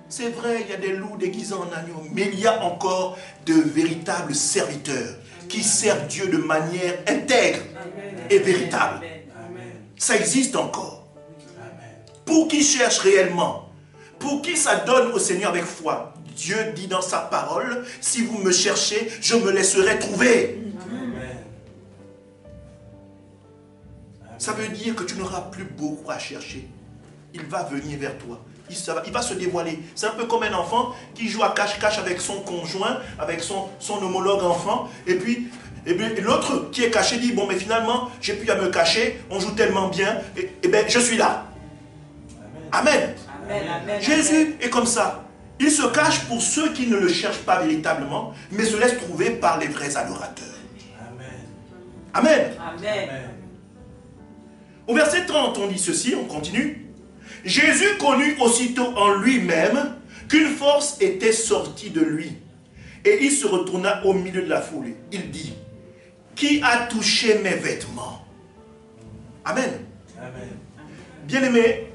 D: C'est vrai, il y a des loups déguisés en agneaux. Mais il y a encore de véritables serviteurs qui servent Dieu de manière intègre et véritable.
A: Amen.
D: Ça existe encore.
A: Amen.
D: Pour qui cherche réellement, pour qui s'adonne au Seigneur avec foi. Dieu dit dans sa parole, si vous me cherchez, je me laisserai trouver.
A: Amen.
D: Ça veut dire que tu n'auras plus beaucoup à chercher. Il va venir vers toi. Il va se dévoiler. C'est un peu comme un enfant qui joue à cache-cache avec son conjoint, avec son homologue enfant. Et puis l'autre qui est caché dit, bon mais finalement, j'ai plus à me cacher, on joue tellement bien, et bien je suis là. Amen.
B: Amen, amen,
D: Jésus est comme ça. Il se cache pour ceux qui ne le cherchent pas véritablement, mais se laissent trouver par les vrais adorateurs.
A: Amen.
D: Amen.
B: Amen.
A: Amen.
D: Au verset 30, on dit ceci, on continue. Jésus connut aussitôt en lui-même qu'une force était sortie de lui. Et il se retourna au milieu de la foule. Il dit, qui a touché mes vêtements? Amen.
A: Amen.
D: Bien-aimé,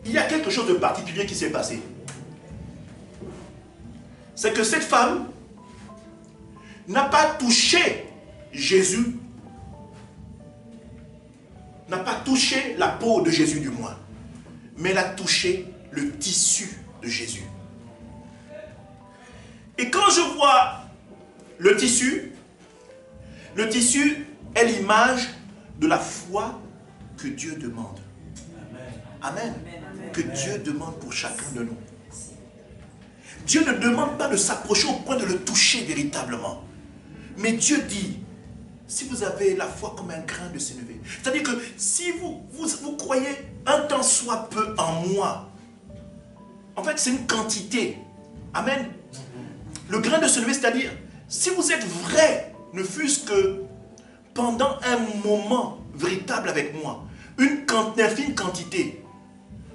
D: il y a quelque chose de particulier qui s'est passé. C'est que cette femme n'a pas touché Jésus, n'a pas touché la peau de Jésus du moins, mais elle a touché le tissu de Jésus. Et quand je vois le tissu est l'image de la foi que Dieu demande. Amen. Que Dieu demande pour chacun de nous. Dieu ne demande pas de s'approcher au point de le toucher véritablement. Mais Dieu dit, si vous avez la foi comme un grain de sénévé, c'est-à-dire que si vous croyez un tant soit peu en moi. En fait, c'est une quantité. Amen. Le grain de semence, c'est-à-dire, si vous êtes vrai, ne fût-ce que pendant un moment véritable avec moi, une infime quantité,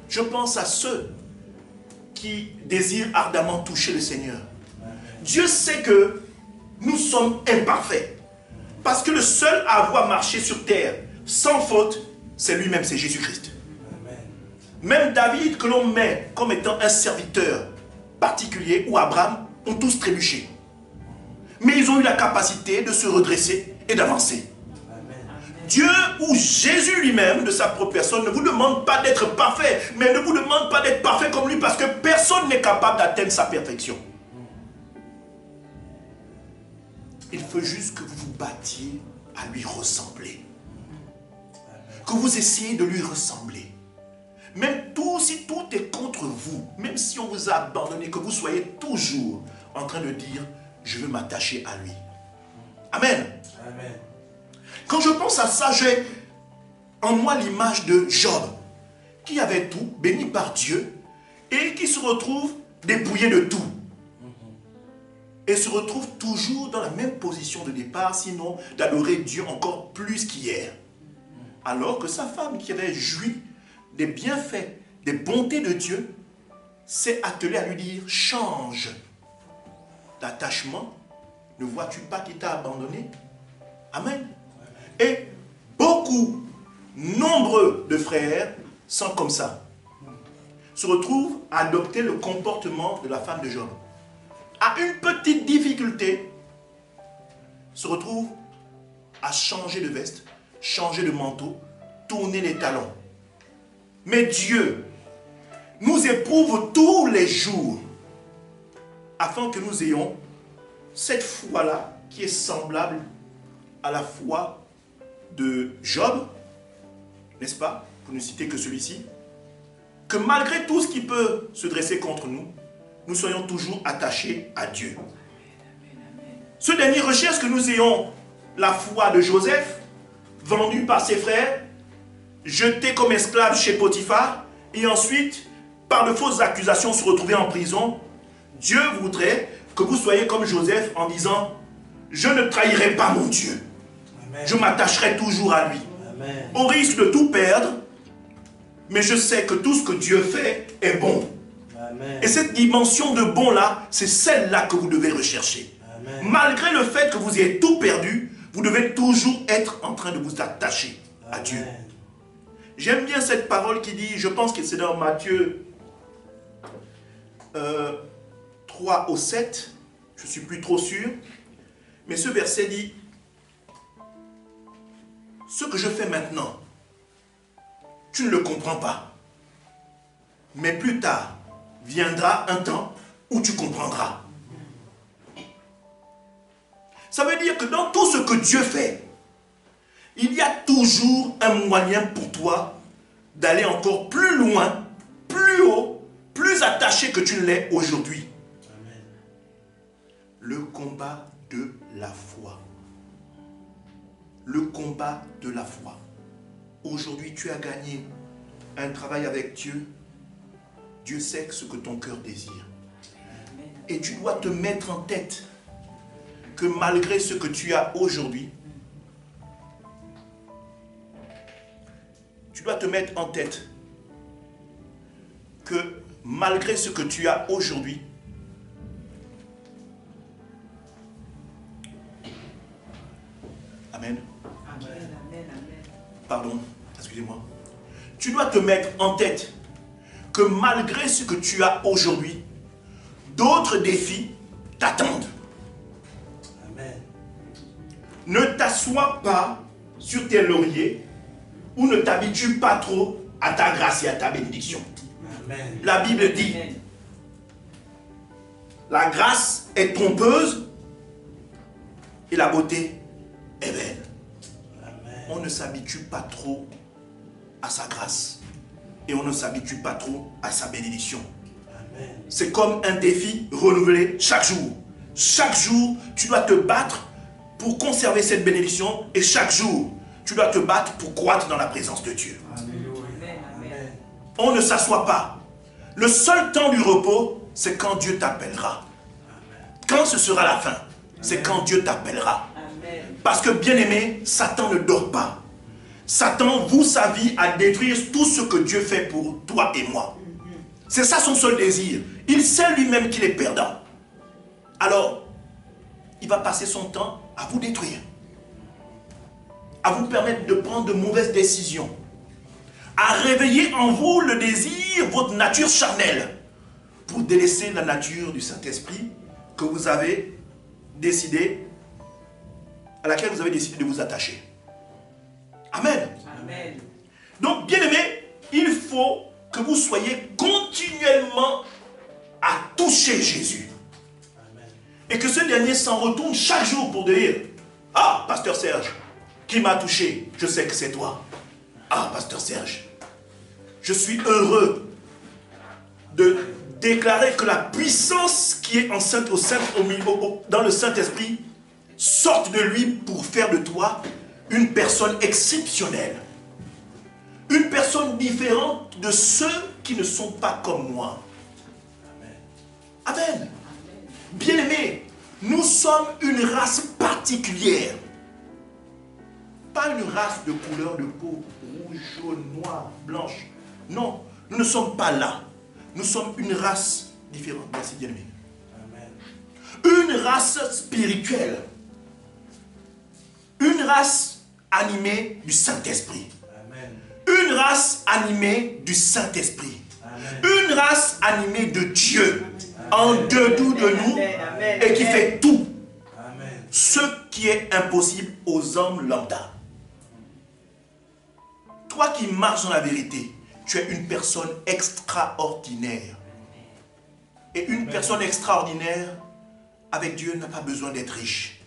D: je pense à ceux qui désirent ardemment toucher le Seigneur. Dieu sait que nous sommes imparfaits. Parce que le seul à avoir marché sur terre sans faute, c'est lui-même, c'est Jésus-Christ. Même David, que l'on met comme étant un serviteur particulier, ou Abraham, ont tous trébuché. Mais ils ont eu la capacité de se redresser et d'avancer. Dieu ou Jésus lui-même, de sa propre personne, ne vous demande pas d'être parfait, mais ne vous demande pas d'être parfait comme lui, parce que personne n'est capable d'atteindre sa perfection. Il faut juste que vous vous battiez à lui ressembler. Que vous essayez de lui ressembler. Même si tout est contre vous, même si on vous a abandonné, que vous soyez toujours en train de dire, je veux m'attacher à lui. Amen. Amen. Quand je pense à ça, j'ai en moi l'image de Job, qui avait tout, béni par Dieu, et qui se retrouve dépouillé de tout. Et se retrouve toujours dans la même position de départ, sinon d'adorer Dieu encore plus qu'hier. Alors que sa femme, qui avait joui des bienfaits, des bontés de Dieu, s'est attelée à lui dire, change d'attachement, ne vois-tu pas qu'il t'a abandonné? Amen. Et beaucoup, nombreux de frères sont comme ça, se retrouvent à adopter le comportement de la femme de Job. À une petite difficulté, se retrouvent à changer de veste, changer de manteau, tourner les talons. Mais Dieu nous éprouve tous les jours afin que nous ayons cette foi-là qui est semblable à la foi de Job, n'est-ce pas, pour ne citer que celui-ci, que malgré tout ce qui peut se dresser contre nous, nous soyons toujours attachés à Dieu. Ce dernier recherche que nous ayons la foi de Joseph, vendu par ses frères, jeté comme esclave chez Potiphar, et ensuite, par de fausses accusations, se retrouver en prison. Dieu voudrait que vous soyez comme Joseph en disant, je ne trahirai pas mon Dieu. Amen. Je m'attacherai toujours à lui. Amen. Au risque de tout perdre, mais je sais que tout ce que Dieu fait est bon. Amen. Et cette dimension de bon-là, c'est celle-là que vous devez rechercher. Amen. Malgré le fait que vous ayez tout perdu, vous devez toujours être en train de vous attacher à Amen. Dieu. J'aime bien cette parole qui dit, je pense que c'est dans Matthieu 3 au 7, je ne suis plus trop sûr, mais ce verset dit, ce que je fais maintenant, tu ne le comprends pas, mais plus tard, viendra un temps où tu comprendras. Ça veut dire que dans tout ce que Dieu fait, il y a toujours un moyen pour toi d'aller encore plus loin, plus haut, plus attaché que tu ne l'es aujourd'hui. Le combat de la foi. Le combat de la foi. Aujourd'hui, tu as gagné un travail avec Dieu. Dieu sait ce que ton cœur désire. Et tu dois te mettre en tête que malgré ce que tu as aujourd'hui, tu dois te mettre en tête que malgré ce que tu as aujourd'hui, Amen. Pardon, excusez-moi. Tu dois te mettre en tête que malgré ce que tu as aujourd'hui, d'autres défis t'attendent. Amen. Ne t'assois pas sur tes lauriers ou ne t'habitue pas trop à ta grâce et à ta bénédiction. Amen. La Bible dit, la grâce est trompeuse et la beauté est belle. Amen. On ne s'habitue pas trop à sa grâce et on ne s'habitue pas trop à sa bénédiction. C'est comme un défi renouvelé chaque jour. Chaque jour, tu dois te battre pour conserver cette bénédiction et chaque jour, tu dois te battre pour croître dans la présence de Dieu. Amen. on ne s'assoit pas. Le seul temps du repos, c'est quand Dieu t'appellera. Quand ce sera la fin, c'est quand Dieu t'appellera. Parce que, bien-aimé, Satan ne dort pas. Satan voue sa vie à détruire tout ce que Dieu fait pour toi et moi. C'est ça son seul désir. Il sait lui-même qu'il est perdant. Alors, il va passer son temps à vous détruire. À vous permettre de prendre de mauvaises décisions. À réveiller en vous le désir, votre nature charnelle. Pour délaisser la nature du Saint-Esprit que vous avez décidé, à laquelle vous avez décidé de vous attacher. Amen.
B: Amen.
D: Donc, bien aimé, il faut que vous soyez continuellement à toucher Jésus. Amen. Et que ce dernier s'en retourne chaque jour pour dire, ah, Pasteur Serge, qui m'a touché, je sais que c'est toi. Ah, Pasteur Serge, je suis heureux de déclarer que la puissance qui est enceinte dans le Saint-Esprit sorte de lui pour faire de toi une personne exceptionnelle. Une personne différente de ceux qui ne sont pas comme moi. Amen. Amen. Bien-aimés, nous sommes une race particulière. Pas une race de couleur de peau, rouge, jaune, noir, blanche. Non, nous ne sommes pas là. Nous sommes une race différente. Merci, bien-aimé. Une race spirituelle. Une race animée du Saint-Esprit. Une race animée du Saint-Esprit. Une race animée de Dieu. En dedans de nous. Et qui fait tout. Ce qui est impossible aux hommes lambda. Toi qui marches dans la vérité, tu es une personne extraordinaire. Et une personne extraordinaire, avec Dieu, n'a pas besoin d'être riche.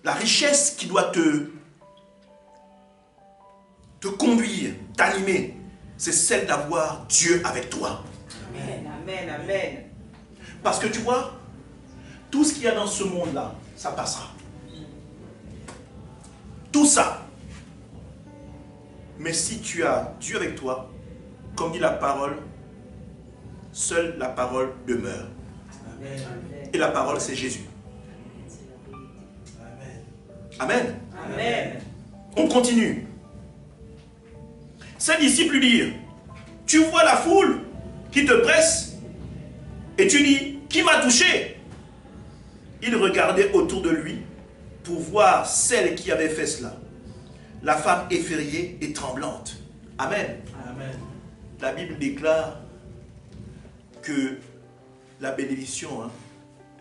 D: La richesse qui doit te conduire, t'animer, c'est celle d'avoir Dieu avec toi.
B: Amen, amen, amen.
D: Parce que tu vois, tout ce qu'il y a dans ce monde-là, ça passera. Tout ça. Mais si tu as Dieu avec toi, comme dit la parole, seule la parole demeure. Amen. Et la parole, c'est Jésus. Amen.
B: Amen.
D: On continue. Ses disciples lui dirent, tu vois la foule qui te presse et tu dis, qui m'a touché? Il regardait autour de lui pour voir celle qui avait fait cela. La femme effrayée et tremblante. Amen. Amen. La Bible déclare que la bénédiction,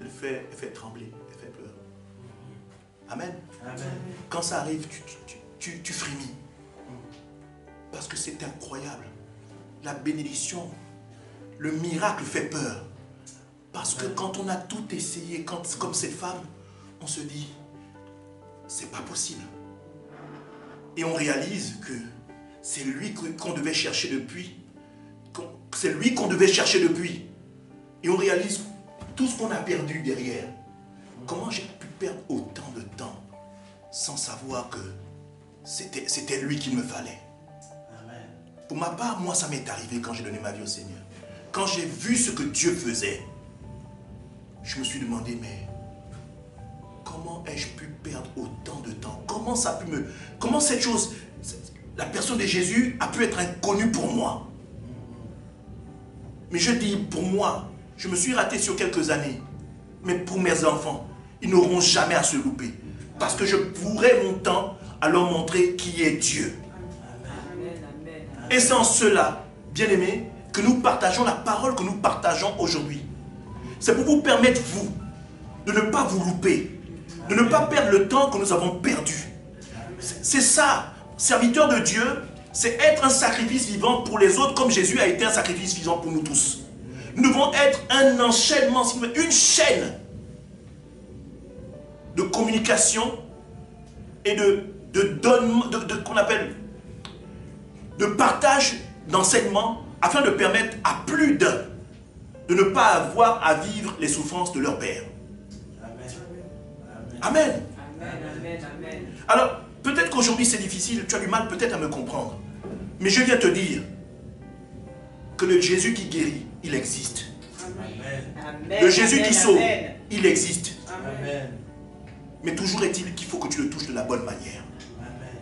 D: elle fait trembler, elle fait pleurer. Amen. Amen. Quand ça arrive, tu frémis. Parce que c'est incroyable. La bénédiction, le miracle fait peur. Parce que quand on a tout essayé, comme cette femme, on se dit, c'est pas possible. Et on réalise que c'est lui qu'on devait chercher depuis. C'est lui qu'on devait chercher depuis. Et on réalise tout ce qu'on a perdu derrière. Comment j'ai pu perdre autant de temps sans savoir que c'était lui qu'il me fallait. Amen. Pour ma part, moi, ça m'est arrivé quand j'ai donné ma vie au Seigneur. Quand j'ai vu ce que Dieu faisait, je me suis demandé, mais comment ai-je pu perdre autant de temps? Comment cette chose, la personne de Jésus a pu être inconnue pour moi? Mais je dis, pour moi, je me suis raté sur quelques années. Mais pour mes enfants, ils n'auront jamais à se louper. Parce que je pourrai mon temps à leur montrer qui est Dieu. Amen. Et c'est en cela, bien-aimés, que nous partageons la parole que nous partageons aujourd'hui. C'est pour vous permettre, vous, de ne pas vous louper. De ne pas perdre le temps que nous avons perdu. C'est ça, serviteur de Dieu, c'est être un sacrifice vivant pour les autres comme Jésus a été un sacrifice vivant pour nous tous. Nous devons être un enchaînement, une chaîne de communication et qu'on appelle de partage d'enseignement afin de permettre à plus d'un de ne pas avoir à vivre les souffrances de leur père. Amen. Amen. Amen. Amen. Alors, peut-être qu'aujourd'hui c'est difficile, tu as du mal peut-être à me comprendre. Mais je viens te dire que le Jésus qui guérit, il existe.
B: Amen.
D: Le Jésus qui sauve,
B: Amen.
D: il existe.
A: Amen.
D: Mais toujours est-il qu'il faut que tu le touches de la bonne manière.
A: Amen.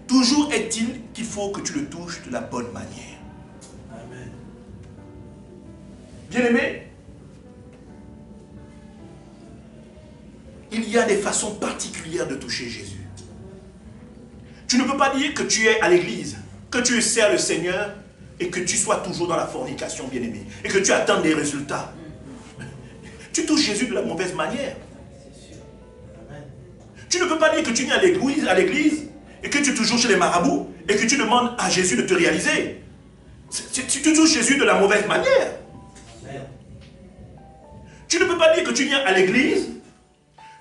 D: Toujours est-il qu'il faut que tu le touches de la bonne manière.
A: Amen.
D: Bien-aimé, il y a des façons particulières de toucher Jésus. Tu ne peux pas dire que tu es à l'église, que tu sers le Seigneur et que tu sois toujours dans la fornication, bien-aimé, et que tu attends des résultats. Tu touches Jésus de la mauvaise manière.
A: Amen.
D: Tu ne peux pas dire que tu viens à l'église et que tu es toujours chez les marabouts et que tu demandes à Jésus de te réaliser. Tu touches Jésus de la mauvaise manière.
A: Amen.
D: Tu ne peux pas dire que tu viens à l'église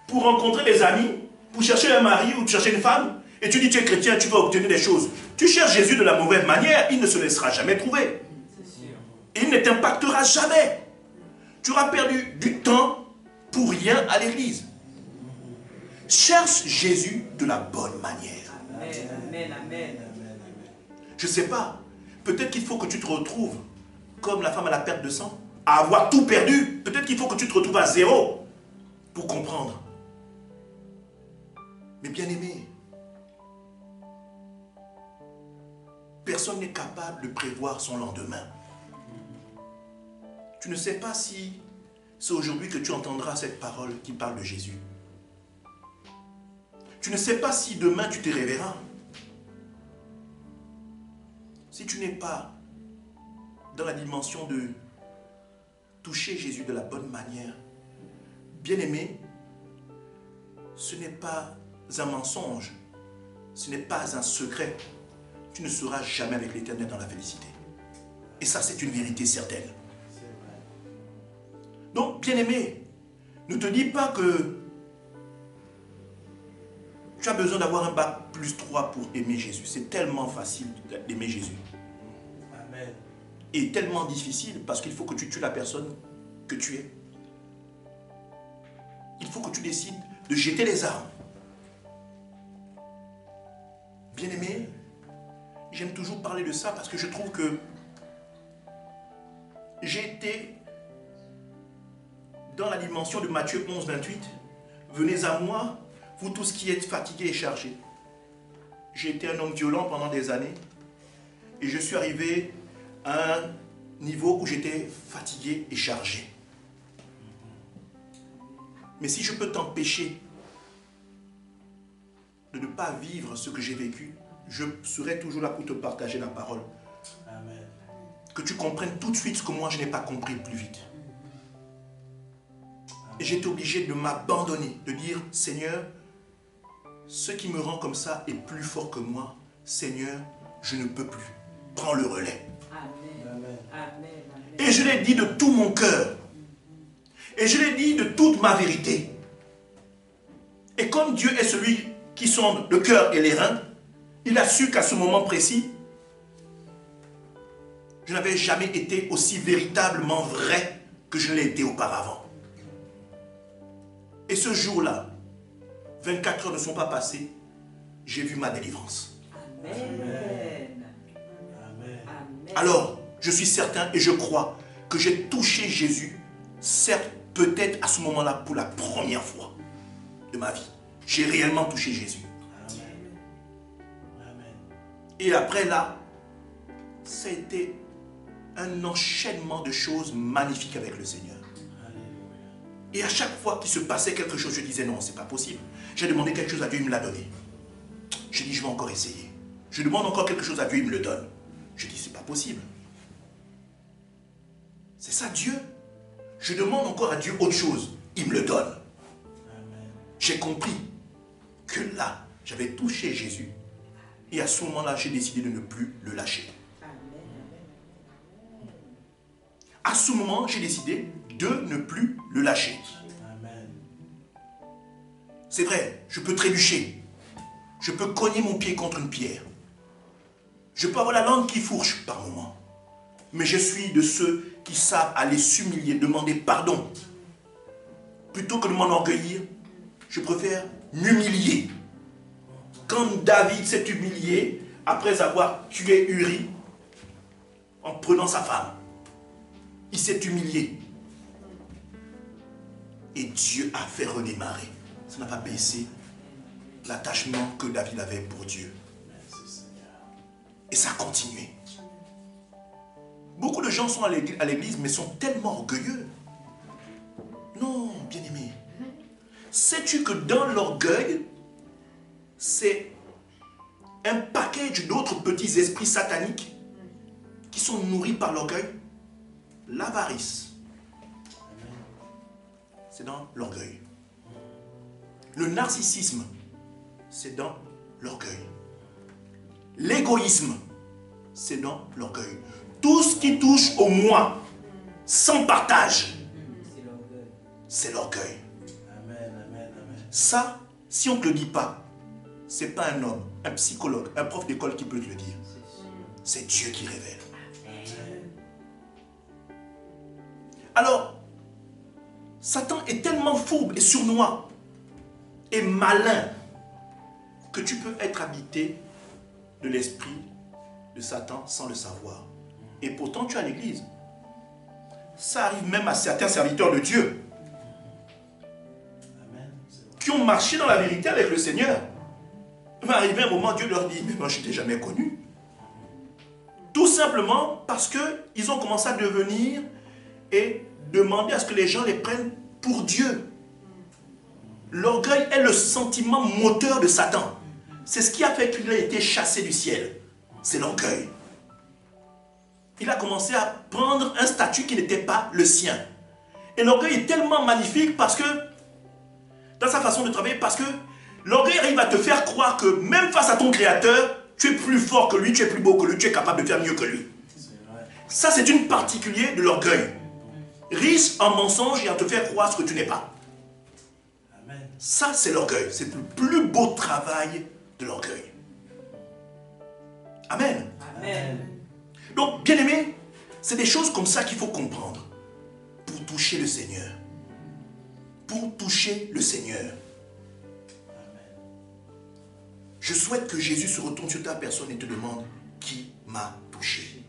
D: pour rencontrer des amis, pour chercher un mari ou chercher une femme, et tu dis tu es chrétien, tu vas obtenir des choses. Tu cherches Jésus de la mauvaise manière, il ne se laissera jamais trouver. Il ne t'impactera jamais. Tu auras perdu du temps pour rien à l'église. Cherche Jésus de la bonne manière.
B: Amen. Amen. Amen.
D: Je ne sais pas, peut-être qu'il faut que tu te retrouves comme la femme à la perte de sang, à avoir tout perdu. Peut-être qu'il faut que tu te retrouves à zéro pour comprendre. Mais bien aimé, personne n'est capable de prévoir son lendemain. Tu ne sais pas si c'est aujourd'hui que tu entendras cette parole qui parle de Jésus. Tu ne sais pas si demain tu te réveilleras. Si tu n'es pas dans la dimension de toucher Jésus de la bonne manière, bien aimé, ce n'est pas un mensonge, ce n'est pas un secret. Tu ne seras jamais avec l'Éternel dans la félicité. Et ça, c'est une vérité certaine. Donc, bien-aimé, ne te dis pas que tu as besoin d'avoir un bac +3 pour aimer Jésus. C'est tellement facile d'aimer Jésus.
A: Amen.
D: Et tellement difficile parce qu'il faut que tu tues la personne que tu es. Il faut que tu décides de jeter les armes. Bien-aimé, j'aime toujours parler de ça parce que je trouve que j'ai été dans la dimension de Matthieu 11, 28. Venez à moi, vous tous qui êtes fatigués et chargés. J'ai été un homme violent pendant des années et je suis arrivé à un niveau où j'étais fatigué et chargé. Mais si je peux t'empêcher de ne pas vivre ce que j'ai vécu, je serai toujours là pour te partager la parole.
A: Amen.
D: Que tu comprennes tout de suite ce que moi je n'ai pas compris plus vite. Et j'étais obligé de m'abandonner, de dire, Seigneur, ce qui me rend comme ça est plus fort que moi. Seigneur, je ne peux plus. Prends le relais.
B: Amen.
A: Amen.
B: Amen.
D: Et je l'ai dit de tout mon cœur. Et je l'ai dit de toute ma vérité. Et comme Dieu est celui qui sonde le cœur et les reins, il a su qu'à ce moment précis, je n'avais jamais été aussi véritablement vrai que je l'ai été auparavant. Et ce jour-là, 24 heures ne sont pas passées, j'ai vu ma délivrance.
B: Amen.
A: Amen.
B: Amen.
D: Alors, je suis certain et je crois que j'ai touché Jésus, certes, peut-être à ce moment-là pour la première fois de ma vie. J'ai réellement touché Jésus.
A: Amen. Amen.
D: Et après là, ça a été un enchaînement de choses magnifiques avec le Seigneur.
A: Alléluia.
D: Et à chaque fois qu'il se passait quelque chose, je disais non, c'est pas possible. J'ai demandé quelque chose à Dieu, il me l'a donné. J'ai dit, je vais encore essayer. Je demande encore quelque chose à Dieu, il me le donne. Je dis, c'est pas possible. C'est ça Dieu. Je demande encore à Dieu autre chose, il me le donne.
A: Amen.
D: J'ai compris que là, j'avais touché Jésus. Et à ce moment-là, j'ai décidé de ne plus le lâcher. À ce moment, j'ai décidé de ne plus le lâcher.
A: Amen.
D: C'est vrai, je peux trébucher. Je peux cogner mon pied contre une pierre. Je peux avoir la langue qui fourche par moments. Mais je suis de ceux qui savent aller s'humilier, demander pardon. Plutôt que de m'enorgueillir, je préfère m'humilier. Quand David s'est humilié, après avoir tué Uri, en prenant sa femme. Il s'est humilié. Et Dieu a fait redémarrer. Ça n'a pas baissé l'attachement que David avait pour Dieu. Et ça a continué. Beaucoup de gens sont à l'église, mais sont tellement orgueilleux. Non, bien-aimé. Sais-tu que dans l'orgueil, c'est un package d'autres petits esprits sataniques qui sont nourris par l'orgueil? L'avarice, c'est dans l'orgueil. Le narcissisme, c'est dans l'orgueil. L'égoïsme, c'est dans l'orgueil. Tout ce qui touche au moi, sans partage, c'est l'orgueil. Ça, si on ne te le dit pas, ce n'est pas un homme, un psychologue, un prof d'école qui peut te le dire. C'est Dieu qui révèle. Alors, Satan est tellement fourbe et sournois et malin que tu peux être habité de l'esprit de Satan sans le savoir. Et pourtant, tu es à l'église. Ça arrive même à certains serviteurs de Dieu qui ont marché dans la vérité avec le Seigneur. Il va arriver un moment, Dieu leur dit, mais moi je ne t'ai jamais connu. Tout simplement parce qu'ils ont commencé à devenir et demander à ce que les gens les prennent pour Dieu. L'orgueil est le sentiment moteur de Satan. C'est ce qui a fait qu'il a été chassé du ciel. C'est l'orgueil. Il a commencé à prendre un statut qui n'était pas le sien. Et l'orgueil est tellement magnifique parce que, dans sa façon de travailler, parce que l'orgueil arrive à te faire croire que même face à ton créateur, tu es plus fort que lui, tu es plus beau que lui, tu es capable de faire mieux que lui. Ça, c'est une particulier de l'orgueil. Riche en mensonges et à te faire croire ce que tu n'es pas. Ça, c'est l'orgueil. C'est le plus beau travail de l'orgueil. Amen.
B: Amen.
D: Donc, bien aimé, c'est des choses comme ça qu'il faut comprendre pour toucher le Seigneur. Pour toucher le Seigneur. Je souhaite que Jésus se retourne sur ta personne et te demande qui m'a touché.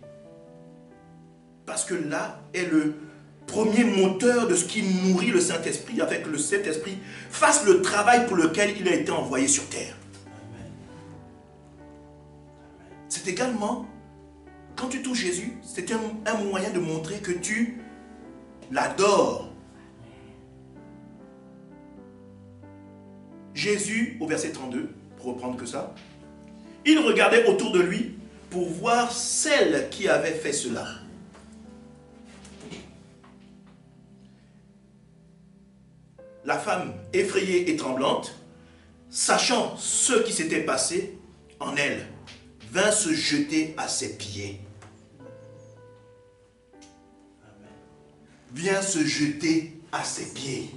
D: Parce que là est le premier moteur de ce qui nourrit le Saint-Esprit, afin que le Saint-Esprit fasse le travail pour lequel il a été envoyé sur terre. C'est également, quand tu touches Jésus, c'est un moyen de montrer que tu l'adores. Jésus, au verset 32, pour reprendre que ça, il regardait autour de lui pour voir celle qui avait fait cela. La femme, effrayée et tremblante, sachant ce qui s'était passé en elle, vint se jeter à ses pieds. Vient se jeter à ses pieds.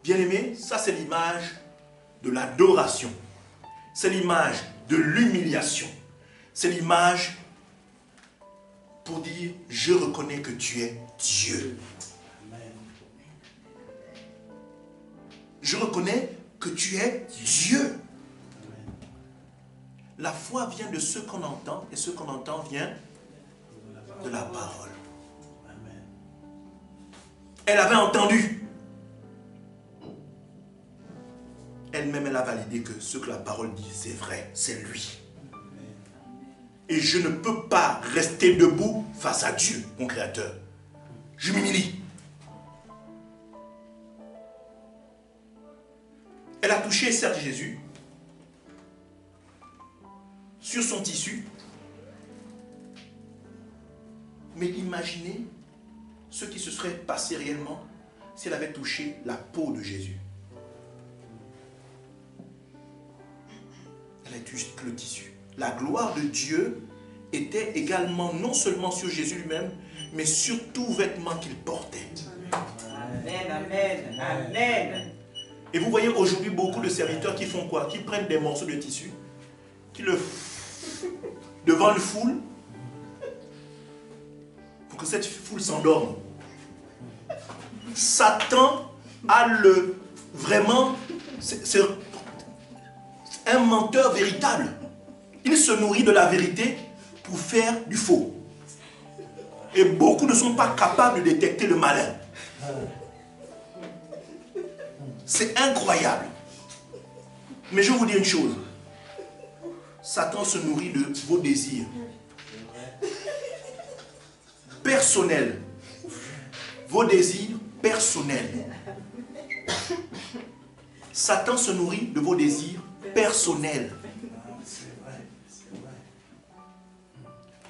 D: Bien-aimé, ça c'est l'image de l'adoration. C'est l'image de l'humiliation. C'est l'image pour dire, je reconnais que tu es Dieu. Je reconnais que tu es Dieu. La foi vient de ce qu'on entend, et ce qu'on entend vient de la parole. Elle avait entendu. Elle-même, elle a validé que ce que la parole dit, c'est vrai, c'est lui. Et je ne peux pas rester debout face à Dieu, mon Créateur. Je m'humilie. Elle a touché, certes, Jésus sur son tissu. Mais imaginez ce qui se serait passé réellement si elle avait touché la peau de Jésus. Elle a touché le tissu. La gloire de Dieu était également non seulement sur Jésus lui-même, mais sur tout vêtement qu'il portait.
B: Amen, amen, amen.
D: Et vous voyez aujourd'hui beaucoup de serviteurs qui font quoi? Qui prennent des morceaux de tissu, qui le devant une foule, pour que cette foule s'endorme. Satan a vraiment... C'est un menteur véritable. Il se nourrit de la vérité pour faire du faux. Et beaucoup ne sont pas capables de détecter le malin. C'est incroyable. Mais je vais vous dire une chose. Satan se nourrit de vos désirs personnels. Vos désirs personnels. Satan se nourrit de vos désirs personnels.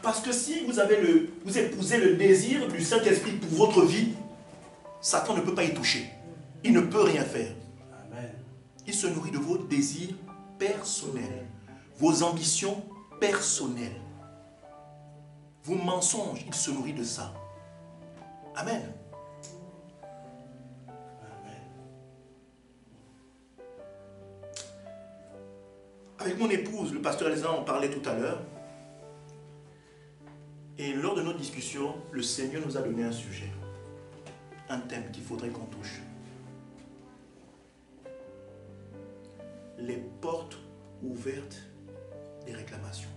D: Parce que si vous épousez le désir du Saint-Esprit pour votre vie, Satan ne peut pas y toucher. Il ne peut rien faire. Il se nourrit de vos désirs personnels, vos ambitions personnelles, vos mensonges. Il se nourrit de ça. Amen. Avec mon épouse, le pasteur Elsa en parlait tout à l'heure. Et lors de notre discussion, le Seigneur nous a donné un sujet, un thème qu'il faudrait qu'on touche. Les portes ouvertes des réclamations.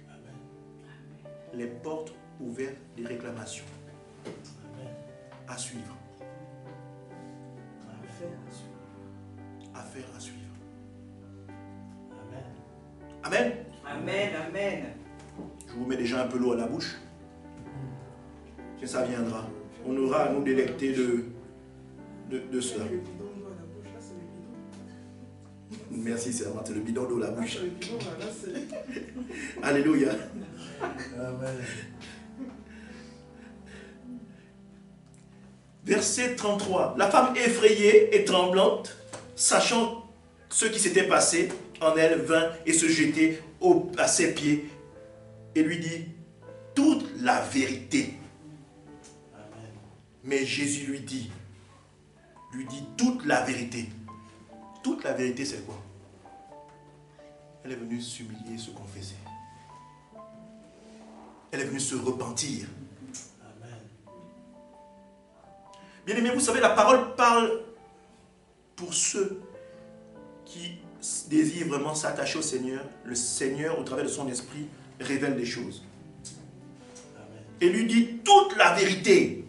D: Amen. Les portes ouvertes des réclamations. Amen. À suivre. Affaire à suivre. Amen. Amen.
B: Amen. Amen.
D: Je vous mets déjà un peu l'eau à la bouche. Que ça viendra. On aura à nous délecter de cela. Merci, servante. C'est le bidon d'eau à la bouche. Alléluia. Amen. Verset 33. La femme effrayée et tremblante, sachant ce qui s'était passé en elle, vint et se jetait à ses pieds et lui dit toute la vérité. Amen. Mais Jésus lui dit toute la vérité. Toute la vérité, c'est quoi? Elle est venue s'humilier, se confesser. Elle est venue se repentir. Amen. Bien aimé, vous savez, la parole parle pour ceux qui désirent vraiment s'attacher au Seigneur. Le Seigneur, au travers de son esprit, révèle des choses. Amen. Et lui dit toute la vérité.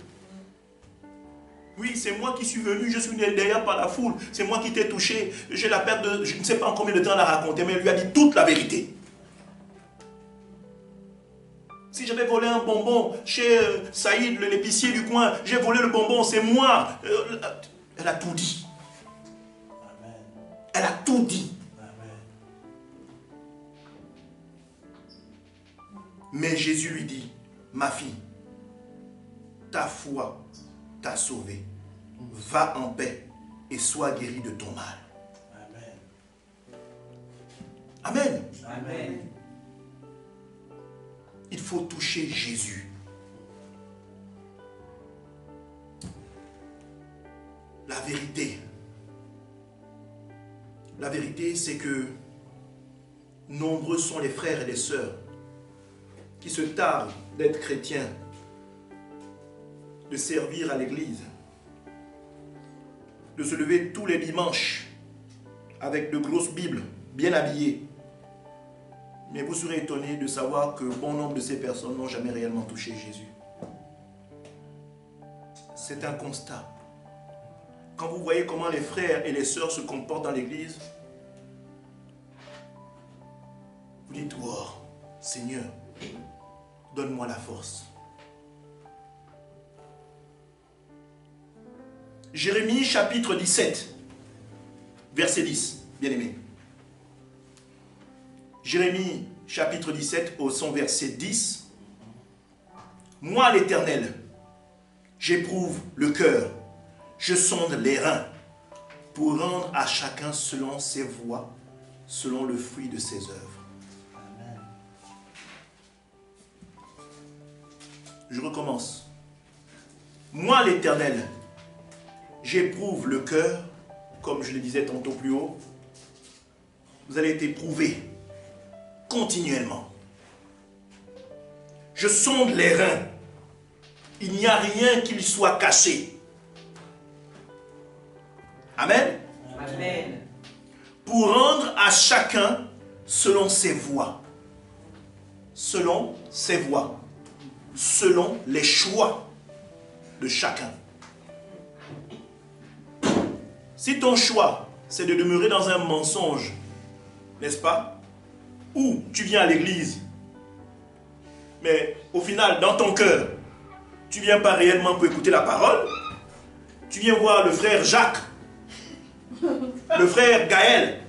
D: Oui, c'est moi qui suis venu, je suis venu derrière par la foule, c'est moi qui t'ai touché, j'ai la perte de, je ne sais pas en combien de temps elle a raconté, mais elle lui a dit toute la vérité. Si j'avais volé un bonbon chez Saïd, l'épicier du coin, j'ai volé le bonbon, c'est moi. Elle a tout dit. Amen. Elle a tout dit. Amen. Mais Jésus lui dit, ma fille, ta foi t'a sauvé. Va en paix et sois guéri de ton mal. Amen. Amen. Amen. Il faut toucher Jésus. La vérité. La vérité, c'est que nombreux sont les frères et les sœurs qui se tardent d'être chrétiens, de servir à l'église, de se lever tous les dimanches avec de grosses Bibles, bien habillées. Mais vous serez étonné de savoir que bon nombre de ces personnes n'ont jamais réellement touché Jésus. C'est un constat. Quand vous voyez comment les frères et les sœurs se comportent dans l'église, vous dites, oh, Seigneur, donne-moi la force. Jérémie chapitre 17, verset 10, bien aimé. Jérémie chapitre 17 au son verset 10. Moi l'Éternel, j'éprouve le cœur, je sonde les reins, pour rendre à chacun selon ses voies, selon le fruit de ses œuvres. Amen. Je recommence. Moi l'Éternel, j'éprouve le cœur, comme je le disais tantôt plus haut. Vous allez être éprouvé continuellement. Je sonde les reins. Il n'y a rien qui lui soit caché. Amen.
B: Amen.
D: Pour rendre à chacun selon ses voies. Selon ses voies. Selon les choix de chacun. Si ton choix, c'est de demeurer dans un mensonge, n'est-ce pas? Ou tu viens à l'église, mais au final, dans ton cœur, tu ne viens pas réellement pour écouter la parole. Tu viens voir le frère Jacques, le frère Gaël,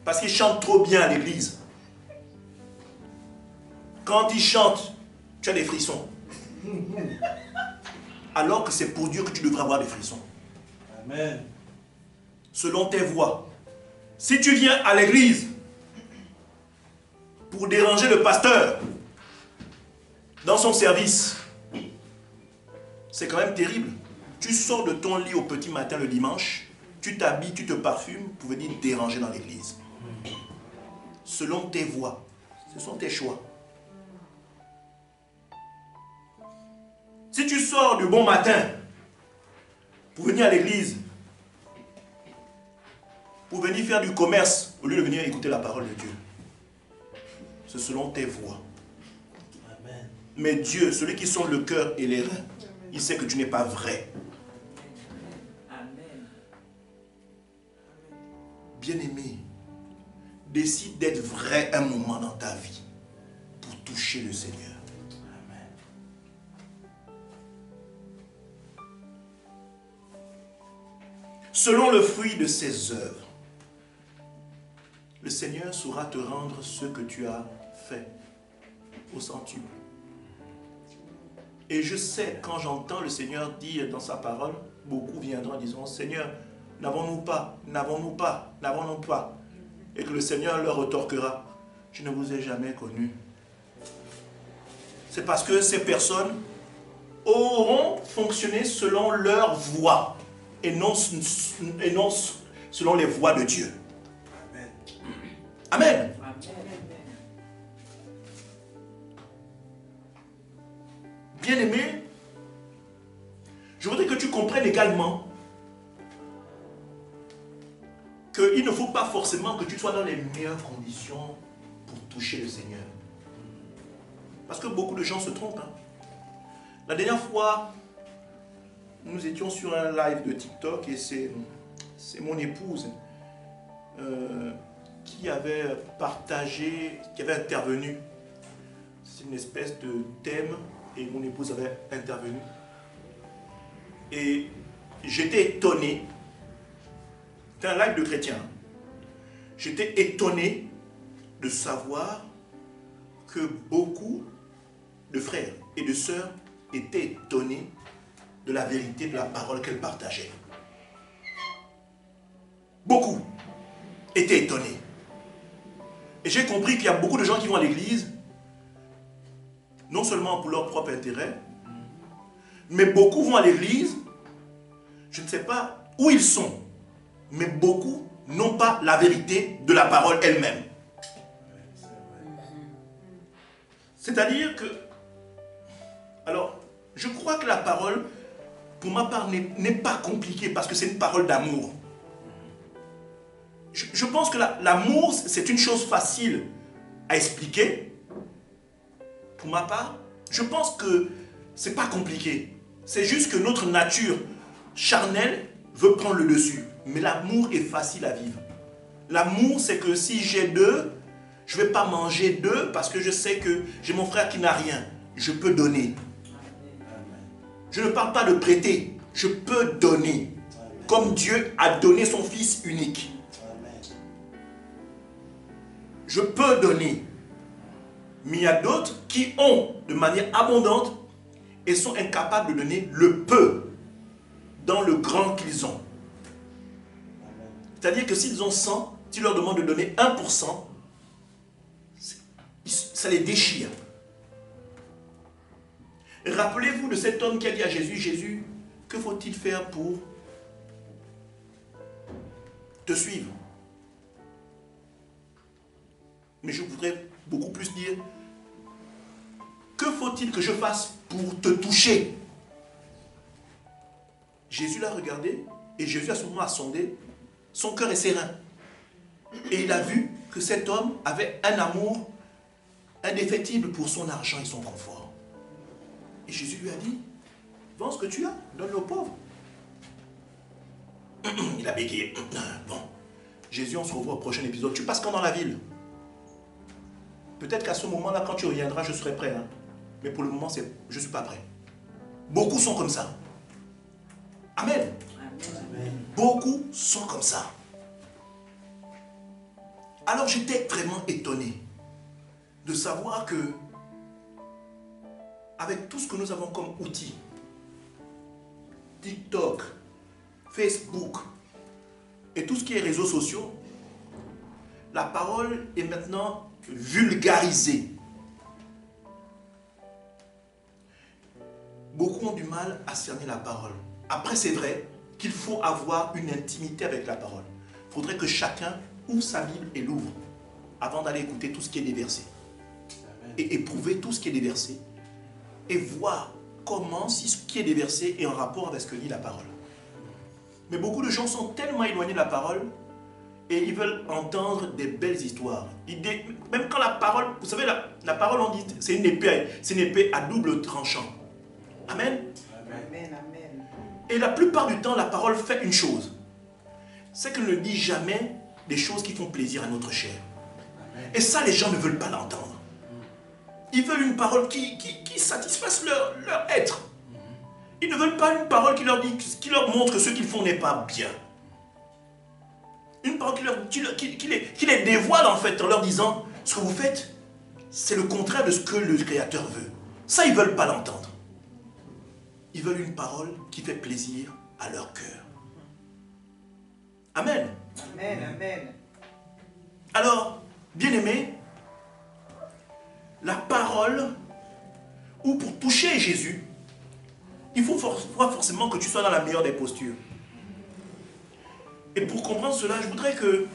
D: parce qu'il chante trop bien à l'église. Quand il chante, tu as des frissons. Alors que c'est pour Dieu que tu devrais avoir des frissons.
A: Amen.
D: Selon tes voies. Si tu viens à l'église pour déranger le pasteur dans son service, c'est quand même terrible. Tu sors de ton lit au petit matin le dimanche, tu t'habilles, tu te parfumes pour venir déranger dans l'église. Selon tes voies, ce sont tes choix. Si tu sors du bon matin pour venir à l'église, pour venir faire du commerce au lieu de venir écouter la parole de Dieu, c'est selon tes voies.
A: Amen.
D: Mais Dieu, celui qui sonde le cœur et les reins, il sait que tu n'es pas vrai.
B: Amen.
D: Bien-aimé, décide d'être vrai un moment dans ta vie pour toucher le Seigneur. Selon le fruit de ses œuvres, le Seigneur saura te rendre ce que tu as fait au centuple. Et je sais, quand j'entends le Seigneur dire dans sa parole, beaucoup viendront en disant, Seigneur, n'avons-nous pas, n'avons-nous pas, n'avons-nous pas. Et que le Seigneur leur retorquera, je ne vous ai jamais connu. C'est parce que ces personnes auront fonctionné selon leur voie. Et non selon les voies de Dieu. Amen. Amen. Bien-aimé, je voudrais que tu comprennes également qu'il ne faut pas forcément que tu sois dans les meilleures conditions pour toucher le Seigneur. Parce que beaucoup de gens se trompent. Hein. La dernière fois, nous étions sur un live de TikTok et c'est mon épouse qui avait partagé, qui avait intervenu. C'est une espèce de thème et mon épouse avait intervenu. Et j'étais étonné. C'était un live de chrétien. J'étais étonné de savoir que beaucoup de frères et de sœurs étaient étonnés de la vérité de la parole qu'elle partageait. Beaucoup étaient étonnés. Et j'ai compris qu'il y a beaucoup de gens qui vont à l'église, non seulement pour leur propre intérêt, mais beaucoup vont à l'église, je ne sais pas où ils sont, mais beaucoup n'ont pas la vérité de la parole elle-même. C'est-à-dire que, alors, je crois que la parole, pour ma part, n'est pas compliquée parce que c'est une parole d'amour. Je pense que l'amour, c'est une chose facile à expliquer. Pour ma part, je pense que c'est pas compliqué. C'est juste que notre nature charnelle veut prendre le dessus. Mais l'amour est facile à vivre. L'amour, c'est que si j'ai deux, je ne vais pas manger deux parce que je sais que j'ai mon frère qui n'a rien. Je peux donner. Je ne parle pas de prêter. Je peux donner. Comme Dieu a donné son Fils unique. Je peux donner. Mais il y a d'autres qui ont de manière abondante et sont incapables de donner le peu dans le grand qu'ils ont. C'est-à-dire que s'ils ont 100, tu leur demandes de donner 1%, ça les déchire. Rappelez-vous de cet homme qui a dit à Jésus, Jésus, que faut-il faire pour te suivre? Mais je voudrais beaucoup plus dire, que faut-il que je fasse pour te toucher? Jésus l'a regardé et Jésus à ce moment a sondé son cœur et ses reins. Et il a vu que cet homme avait un amour indéfectible pour son argent et son confort. Et Jésus lui a dit, vends ce que tu as, donne-le aux pauvres. Il a bégayé. Bon, Jésus, on se revoit au prochain épisode. Tu passes quand dans la ville? Peut-être qu'à ce moment-là, quand tu reviendras, je serai prêt. Hein. Mais pour le moment, je ne suis pas prêt. Beaucoup sont comme ça. Amen. Amen. Beaucoup sont comme ça. Alors j'étais vraiment étonné de savoir que, avec tout ce que nous avons comme outils, TikTok, Facebook et tout ce qui est réseaux sociaux, la parole est maintenant vulgarisée. Beaucoup ont du mal à cerner la parole. Après, c'est vrai qu'il faut avoir une intimité avec la parole. Il faudrait que chacun ouvre sa Bible et l'ouvre avant d'aller écouter tout ce qui est déversé. Et éprouver tout ce qui est déversé et voir comment si ce qui est déversé est en rapport avec ce que dit la parole. Mais beaucoup de gens sont tellement éloignés de la parole et ils veulent entendre des belles histoires. Même quand la parole, vous savez, la parole, on dit, c'est une épée à double tranchant. Amen. Amen. Et la plupart du temps, la parole fait une chose. C'est qu'elle ne dit jamais des choses qui font plaisir à notre chair. Et ça, les gens ne veulent pas l'entendre. Ils veulent une parole qui satisfasse leur être. Ils ne veulent pas une parole qui leur montre que ce qu'ils font n'est pas bien. Une parole qui les dévoile en fait en leur disant ce que vous faites, c'est le contraire de ce que le Créateur veut. Ça, ils ne veulent pas l'entendre. Ils veulent une parole qui fait plaisir à leur cœur. Amen.
B: Amen, amen.
D: Alors, bien-aimés, la parole, ou pour toucher Jésus, il faut forcément que tu sois dans la meilleure des postures. Et pour comprendre cela, je voudrais que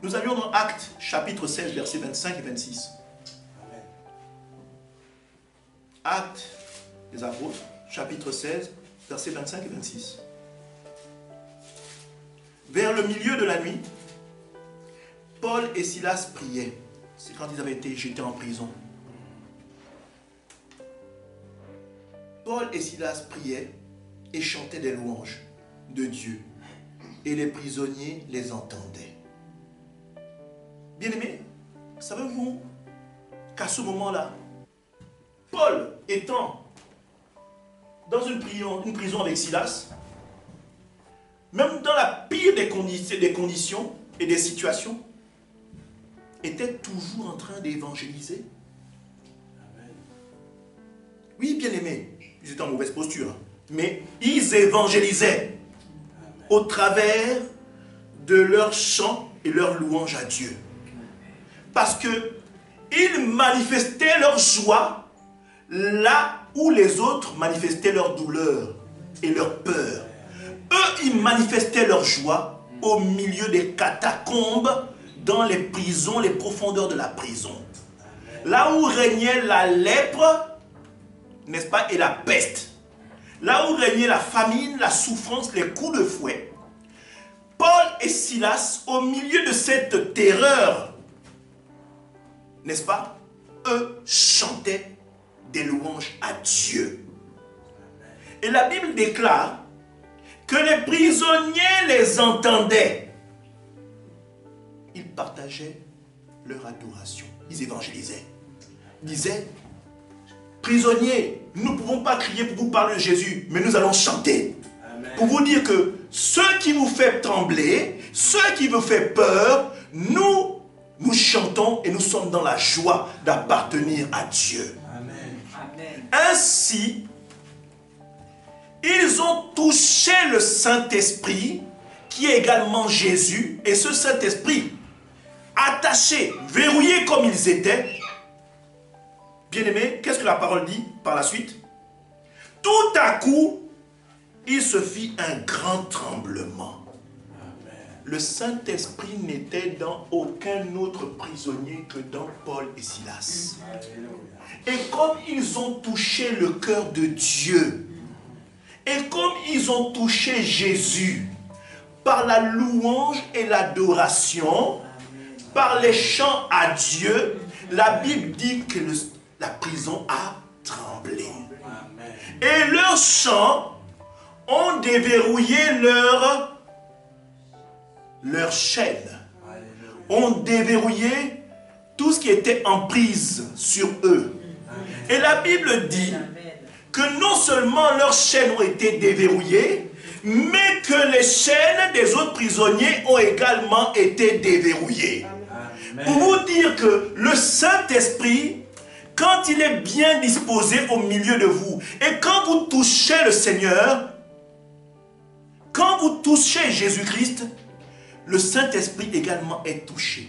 D: nous allions dans Actes, chapitre 16, versets 25 et 26. Amen. Actes des Apôtres, chapitre 16, versets 25 et 26. Vers le milieu de la nuit, Paul et Silas priaient. C'est quand ils avaient été jetés en prison. Paul et Silas priaient et chantaient des louanges de Dieu. Et les prisonniers les entendaient. Bien-aimés, savez-vous qu'à ce moment-là, Paul étant dans une prison avec Silas, même dans la pire des conditions et des situations, était toujours en train d'évangéliser. Oui, bien-aimés, ils étaient en mauvaise posture, mais ils évangélisaient au travers de leurs chants et leurs louanges à Dieu. Parce qu'ils manifestaient leur joie là où les autres manifestaient leur douleur et leur peur. Eux, ils manifestaient leur joie au milieu des catacombes, dans les prisons, les profondeurs de la prison. Là où régnait la lèpre, n'est-ce pas, et la peste. Là où régnait la famine, la souffrance, les coups de fouet. Paul et Silas, au milieu de cette terreur, n'est-ce pas, eux chantaient des louanges à Dieu. Et la Bible déclare que les prisonniers les entendaient. Ils partageaient leur adoration. Ils évangélisaient. Ils disaient, prisonniers, nous ne pouvons pas crier pour vous parler de Jésus, mais nous allons chanter. Amen. Pour vous dire que ce qui vous fait trembler, ce qui vous fait peur, nous chantons et nous sommes dans la joie d'appartenir à Dieu. Amen. Amen. Ainsi, ils ont touché le Saint-Esprit, qui est également Jésus, et ce Saint-Esprit, attachés, verrouillés comme ils étaient, bien-aimés, qu'est-ce que la parole dit par la suite? Tout à coup, il se fit un grand tremblement. Amen. Le Saint-Esprit n'était dans aucun autre prisonnier que dans Paul et Silas. Amen. Et comme ils ont touché le cœur de Dieu, et comme ils ont touché Jésus, par la louange et l'adoration, par les chants à Dieu. La Bible dit que la prison a tremblé. Et leurs chants ont déverrouillé leur chaîne. Ont déverrouillé tout ce qui était en prise sur eux. Et la Bible dit que non seulement leurs chaînes ont été déverrouillées, mais que les chaînes des autres prisonniers ont également été déverrouillées. Pour vous dire que le Saint-Esprit, quand il est bien disposé au milieu de vous, et quand vous touchez le Seigneur, quand vous touchez Jésus-Christ, le Saint-Esprit également est touché.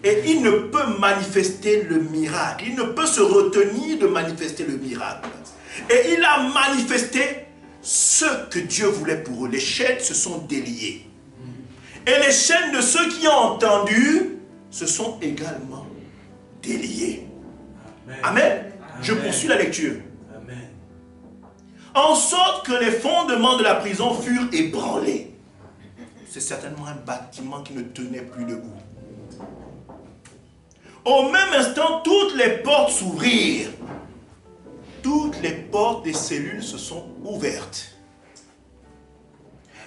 D: Et il ne peut manifester le miracle. Il ne peut se retenir de manifester le miracle. Et il a manifesté ce que Dieu voulait pour eux. Les chaînes se sont déliées. Et les chaînes de ceux qui ont entendu se sont également déliées. Amen. Je poursuis la lecture.
A: Amen.
D: En sorte que les fondements de la prison furent ébranlés. C'est certainement un bâtiment qui ne tenait plus debout. Au même instant, toutes les portes s'ouvrirent. Toutes les portes des cellules se sont ouvertes.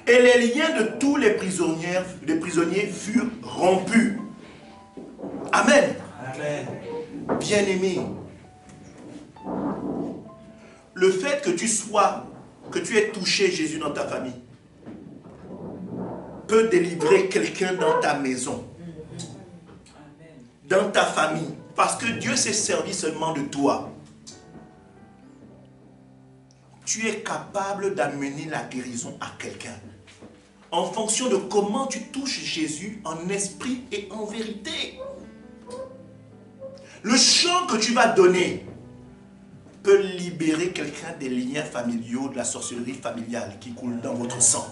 D: Et les liens de tous les prisonniers furent rompus. Amen.
A: Amen.
D: Bien-aimé, le fait que tu aies touché Jésus dans ta famille, peut délivrer quelqu'un dans ta maison, dans ta famille, parce que Dieu s'est servi seulement de toi. Tu es capable d'amener la guérison à quelqu'un en fonction de comment tu touches Jésus en esprit et en vérité. Le chant que tu vas donner peut libérer quelqu'un des liens familiaux, de la sorcellerie familiale qui coule dans votre sang.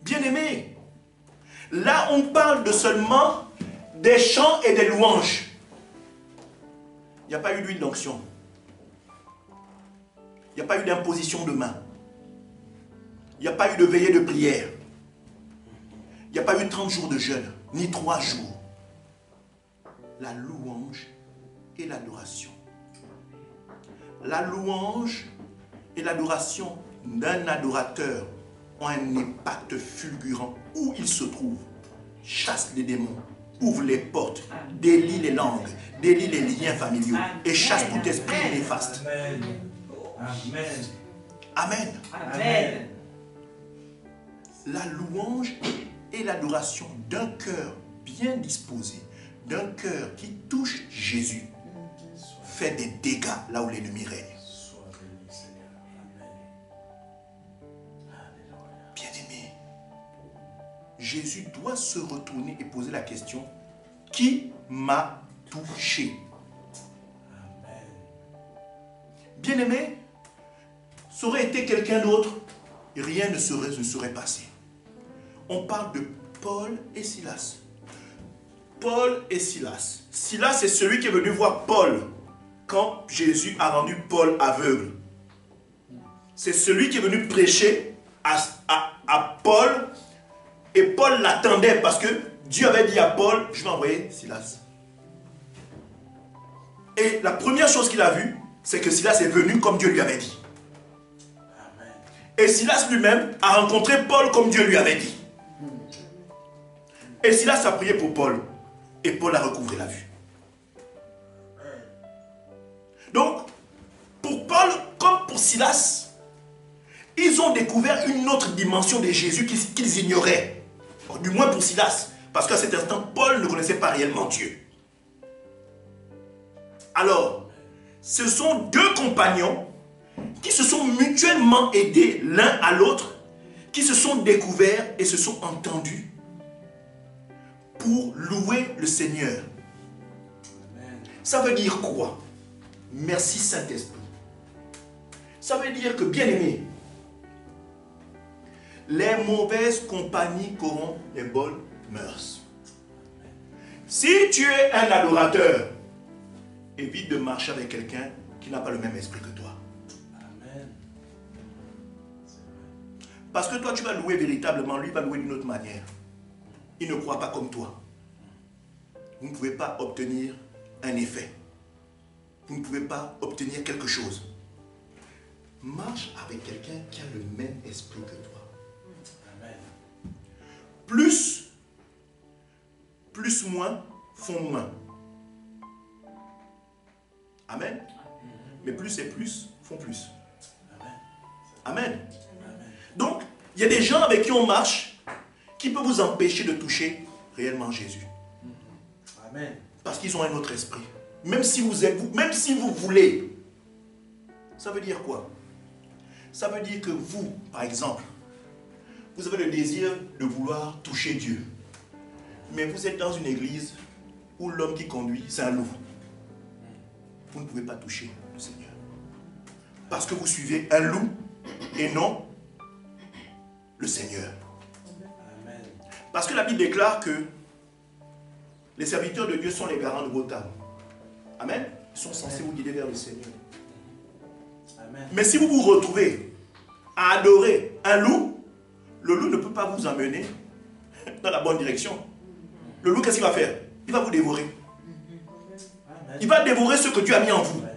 D: Bien-aimé, là on parle de seulement des chants et des louanges. Il n'y a pas eu d'huile d'onction. Il n'y a pas eu d'imposition de main. Il n'y a pas eu de veillée de prière. Il n'y a pas eu 30 jours de jeûne, ni 3 jours. La louange et l'adoration. La louange et l'adoration d'un adorateur ont un impact fulgurant où il se trouve. Chasse les démons, ouvre les portes, délie les langues, délie les liens familiaux et chasse tout esprit néfaste.
A: Amen. Amen.
D: Amen.
B: Amen.
D: La louange et l'adoration d'un cœur bien disposé, d'un cœur qui touche Jésus, fait des dégâts là où l'ennemi règne.
A: Sois béni, Seigneur. Amen. Alléluia.
D: Bien-aimé, Jésus doit se retourner et poser la question, qui m'a touché?
A: Amen.
D: Bien-aimé, ça aurait été quelqu'un d'autre, rien ne serait passé. On parle de Paul et Silas. Paul et Silas. Silas, c'est celui qui est venu voir Paul quand Jésus a rendu Paul aveugle. C'est celui qui est venu prêcher à Paul, et Paul l'attendait parce que Dieu avait dit à Paul, je vais envoyer Silas. Et la première chose qu'il a vue, c'est que Silas est venu comme Dieu lui avait dit.
A: Amen.
D: Et Silas lui-même a rencontré Paul comme Dieu lui avait dit. Et Silas a prié pour Paul. Et Paul a recouvré la vue. Donc, pour Paul comme pour Silas, ils ont découvert une autre dimension de Jésus qu'ils ignoraient. Du moins pour Silas. Parce qu'à cet instant, Paul ne connaissait pas réellement Dieu. Alors, ce sont deux compagnons qui se sont mutuellement aidés l'un à l'autre, qui se sont découverts et se sont entendus pour louer le Seigneur.
A: Amen.
D: Ça veut dire quoi? Merci Saint-Esprit. Ça veut dire que, bien-aimé, les mauvaises compagnies corrompent les bonnes mœurs. Si tu es un adorateur, évite de marcher avec quelqu'un qui n'a pas le même esprit que toi.
A: Amen.
D: Parce que toi, tu vas louer véritablement, lui va louer d'une autre manière. Il ne croit pas comme toi. Vous ne pouvez pas obtenir un effet. Vous ne pouvez pas obtenir quelque chose. Marche avec quelqu'un qui a le même esprit que toi.
A: Amen.
D: Plus moins font moins. Amen. Mais plus et plus font plus. Amen. Donc, il y a des gens avec qui on marche qui peuvent vous empêcher de toucher réellement Jésus.
A: Amen.
D: Parce qu'ils ont un autre esprit. Même si vous voulez. Ça veut dire quoi? Ça veut dire que vous, par exemple, vous avez le désir de vouloir toucher Dieu. Mais vous êtes dans une église où l'homme qui conduit, c'est un loup. Vous ne pouvez pas toucher le Seigneur. Parce que vous suivez un loup et non le Seigneur.
A: Amen.
D: Parce que la Bible déclare que les serviteurs de Dieu sont les garants de votre âme. Amen. Ils sont censés vous guider vers le Seigneur.
A: Amen.
D: Mais si vous vous retrouvez à adorer un loup, le loup ne peut pas vous emmener dans la bonne direction. Le loup, qu'est-ce qu'il va faire? Il va vous dévorer.
A: Amen.
D: Il va dévorer ce que Dieu a mis en vous.
A: Amen.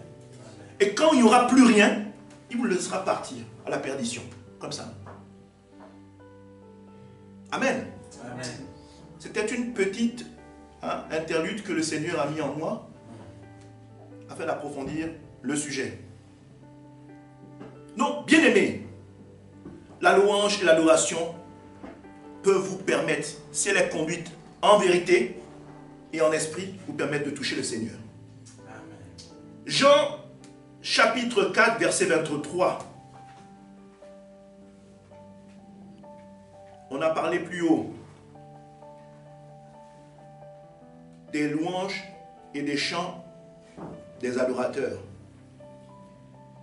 D: Et quand il n'y aura plus rien, il vous laissera partir à la perdition. Comme ça. Amen.
A: Amen.
D: C'était une petite interlude que le Seigneur a mis en moi afin d'approfondir le sujet. Donc, bien aimé, la louange et l'adoration peuvent vous permettre, si elle est conduite en vérité et en esprit, vous permettre de toucher le Seigneur.
A: Amen.
D: Jean chapitre 4, verset 23. On a parlé plus haut des louanges et des chants des adorateurs.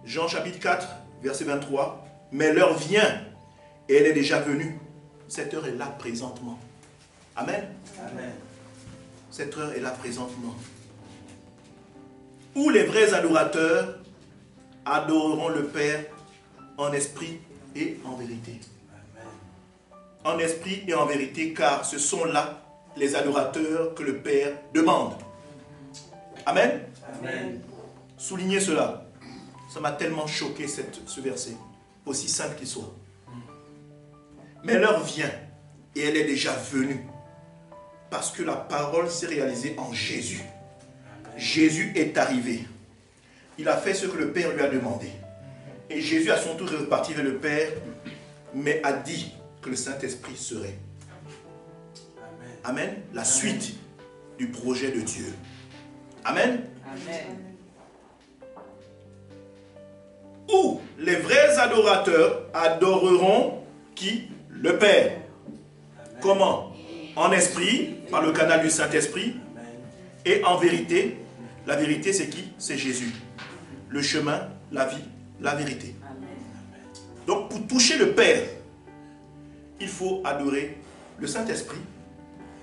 D: Jean chapitre 4, verset 23. Mais l'heure vient et elle est déjà venue. Cette heure est là présentement. Amen.
A: Amen.
D: Cette heure est là présentement. Où les vrais adorateurs adoreront le Père en esprit et en vérité. En esprit et en vérité, car ce sont là les adorateurs que le Père demande. Amen.
A: Amen.
D: Soulignez cela. Ça m'a tellement choqué ce verset, aussi simple qu'il soit. Mais l'heure vient et elle est déjà venue. Parce que la parole s'est réalisée en Jésus. Jésus est arrivé. Il a fait ce que le Père lui a demandé. Et Jésus à son tour est reparti vers le Père, mais a dit que le Saint-Esprit serait. Amen. La suite du projet de Dieu. Amen.
B: Amen.
D: Où les vrais adorateurs adoreront qui? Le Père.
A: Amen.
D: Comment? En esprit, par le canal du Saint-Esprit,
A: Amen.
D: et en vérité. La vérité, c'est qui? C'est Jésus. Le chemin, la vie, la vérité. Donc, pour toucher le Père, il faut adorer le Saint-Esprit,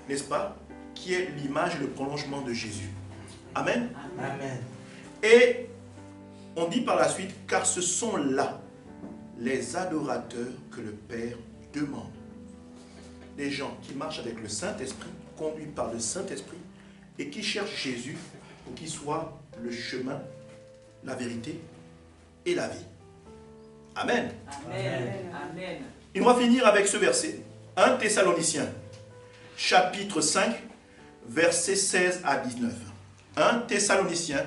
D: n'est-ce pas? Qui est l'image et le prolongement de Jésus. Amen.
A: Amen.
D: Et on dit par la suite, car ce sont là les adorateurs que le Père demande. Des gens qui marchent avec le Saint-Esprit, conduits par le Saint-Esprit, et qui cherchent Jésus pour qu'il soit le chemin, la vérité et la vie. Amen.
B: Amen. Amen.
D: Et on va finir avec ce verset. 1 Thessaloniciens, chapitre 5, versets 16 à 19. 1 Thessaloniciens,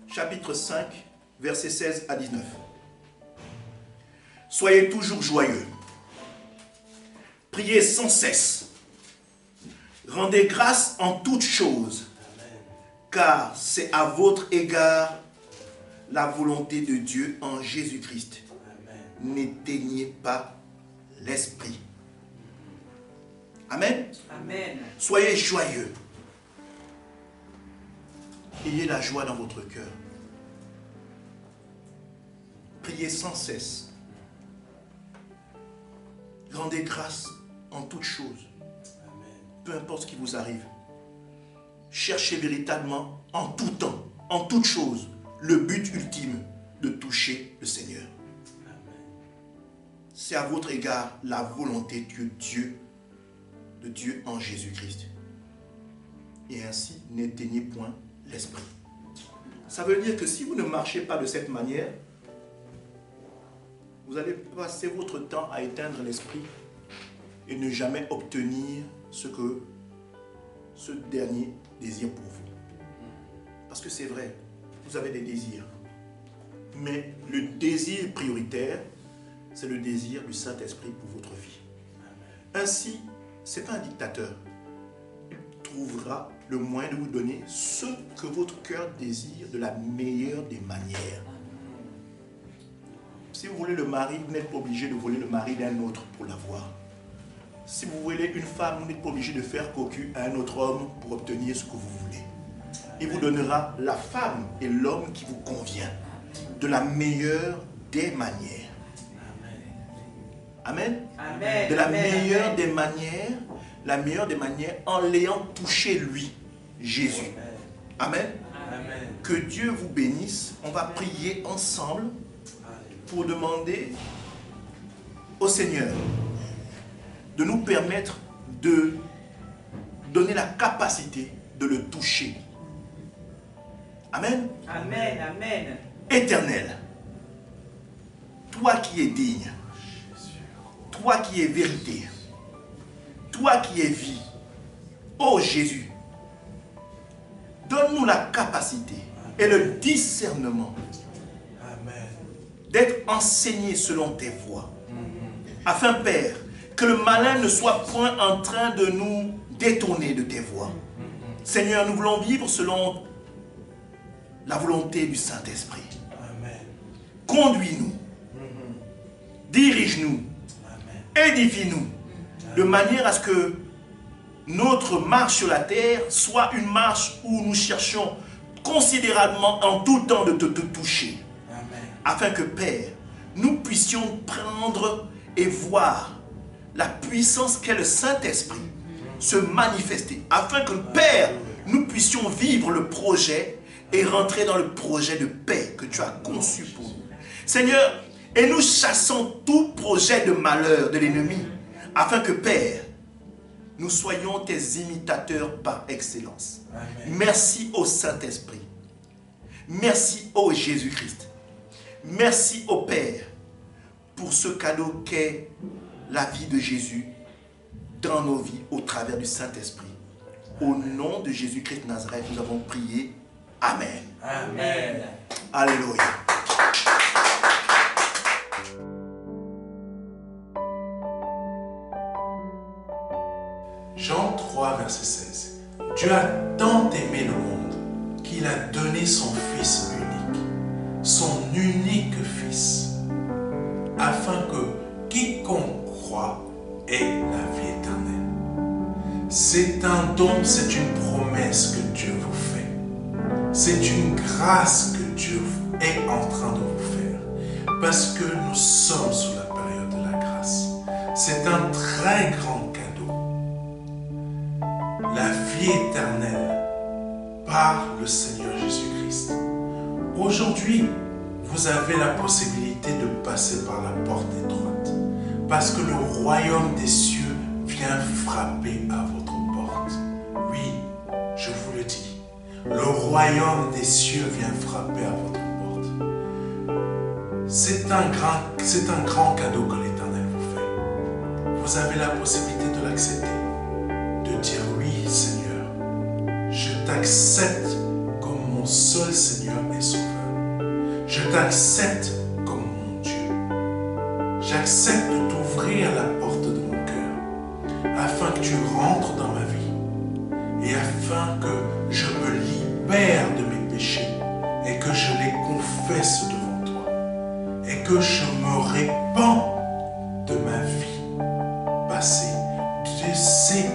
D: chapitre 5, versets 16 à 19. Soyez toujours joyeux. Priez sans cesse. Rendez grâce en toutes choses, car c'est à votre égard la volonté de Dieu en Jésus-Christ. N'éteignez pas l'esprit. Amen.
B: Amen.
D: Soyez joyeux. Ayez la joie dans votre cœur. Priez sans cesse. Rendez grâce en toutes choses. Peu importe ce qui vous arrive. Cherchez véritablement en tout temps, en toutes choses, le but ultime de toucher le Seigneur. c'est à votre égard la volonté de Dieu en Jésus-Christ. Et ainsi, n'éteignez point l'esprit. Ça veut dire que si vous ne marchez pas de cette manière, vous allez passer votre temps à éteindre l'esprit et ne jamais obtenir ce que ce dernier désire pour vous. Parce que c'est vrai, vous avez des désirs. Mais le désir prioritaire, c'est le désir du Saint-Esprit pour votre vie. Ainsi, ce n'est pas un dictateur. Il trouvera le moyen de vous donner ce que votre cœur désire de la meilleure des manières. Si vous voulez le mari, vous n'êtes pas obligé de voler le mari d'un autre pour l'avoir. Si vous voulez une femme, vous n'êtes pas obligé de faire cocu à un autre homme pour obtenir ce que vous voulez. Il vous donnera la femme et l'homme qui vous convient de la meilleure des manières. Amen. Amen. De la meilleure des manières, en l'ayant touché lui, Jésus. Amen. Amen. Que Dieu vous bénisse. On va prier ensemble pour demander au Seigneur de nous permettre de donner la capacité de le toucher. Amen. Amen. Amen. Éternel, toi qui es digne, toi qui es vérité, toi qui es vie, ô Jésus, donne-nous la capacité et le discernement d'être enseigné selon tes voies, afin, Père, que le malin ne soit point en train de nous détourner de tes voies. Seigneur, nous voulons vivre selon la volonté du Saint-Esprit. Conduis-nous, dirige-nous, édifie-nous, de manière à ce que notre marche sur la terre soit une marche où nous cherchons considérablement en tout temps de te toucher. Afin que, Père, nous puissions prendre et voir la puissance qu'est le Saint-Esprit se manifester. Afin que, Père, nous puissions vivre le projet et rentrer dans le projet de paix que tu as conçu pour nous. Seigneur, et nous chassons tout projet de malheur de l'ennemi, afin que, Père, nous soyons tes imitateurs par excellence. Amen. Merci au Saint-Esprit. Merci au Jésus-Christ. Merci au Père pour ce cadeau qu'est la vie de Jésus dans nos vies au travers du Saint-Esprit. Au nom de Jésus-Christ Nazareth, nous avons prié. Amen. Amen. Alléluia.
A: Jean 3, verset 16. Dieu a tant aimé le monde qu'il a donné son Fils unique Fils, afin que quiconque croit ait la vie éternelle. C'est un don, c'est une promesse que Dieu vous fait. C'est une grâce que Dieu est en train de vous faire, parce que nous sommes sous la période de la grâce. C'est un très grand cadeau. La vie éternelle par le Seigneur Jésus-Christ. Aujourd'hui, vous avez la possibilité de passer par la porte étroite, parce que le royaume des cieux vient frapper à votre porte. Oui, je vous le dis, le royaume des cieux vient frapper à votre porte. C'est un grand cadeau que l'Éternel vous fait. Vous avez la possibilité de l'accepter, de dire oui, Seigneur, je t'accepte comme mon seul Seigneur et Sauveur. Je t'accepte comme mon Dieu. J'accepte de t'ouvrir la porte de mon cœur, afin que tu rentres dans ma vie, et afin que je me libère de mes péchés, et que je les confesse devant toi, et que je me répands de ma vie passée, de ces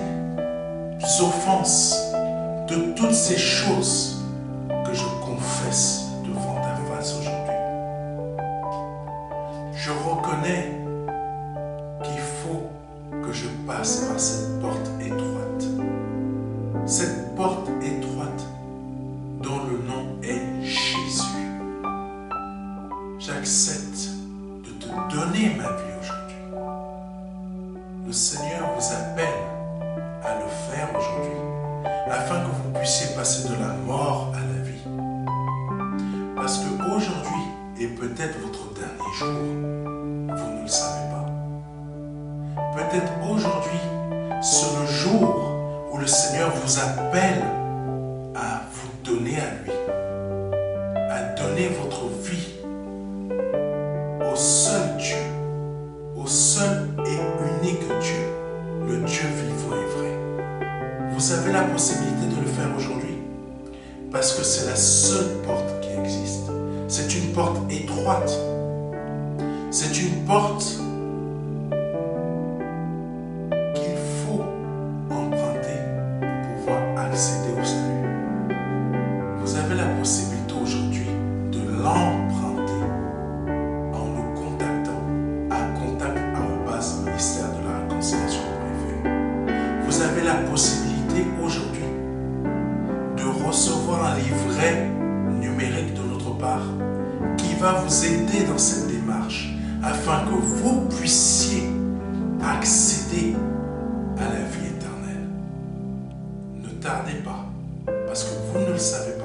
A: offenses, de toutes ces choses que je confesse devant ta face aujourd'hui. Je reconnais qu'il faut que je passe par cette porte étroite. Cette porte étroite dont le nom est Jésus. J'accepte de te donner ma vie aujourd'hui. la mort à la vie. Parce qu'aujourd'hui est peut-être votre dernier jour. Vous ne le savez pas. Peut-être aujourd'hui, c'est le jour où le Seigneur vous appelle à vous donner à lui, à donner votre vie au seul Dieu, au seul et unique Dieu, le Dieu vivant et vrai. Vous avez la possibilité de le faire aujourd'hui parce que c'est la seule porte qui existe. C'est une porte étroite. C'est une porte qu'il faut emprunter pour pouvoir accéder au salut. Vous avez la possibilité aujourd'hui de l'emprunter en nous contactant à contact@ministère-de-la-réconciliation.fr. Vous avez la possibilité aujourd'hui de recevoir un livret numérique de notre part qui va vous aider dans cette démarche afin que vous puissiez accéder à la vie éternelle. Ne tardez pas, parce que vous ne le savez pas.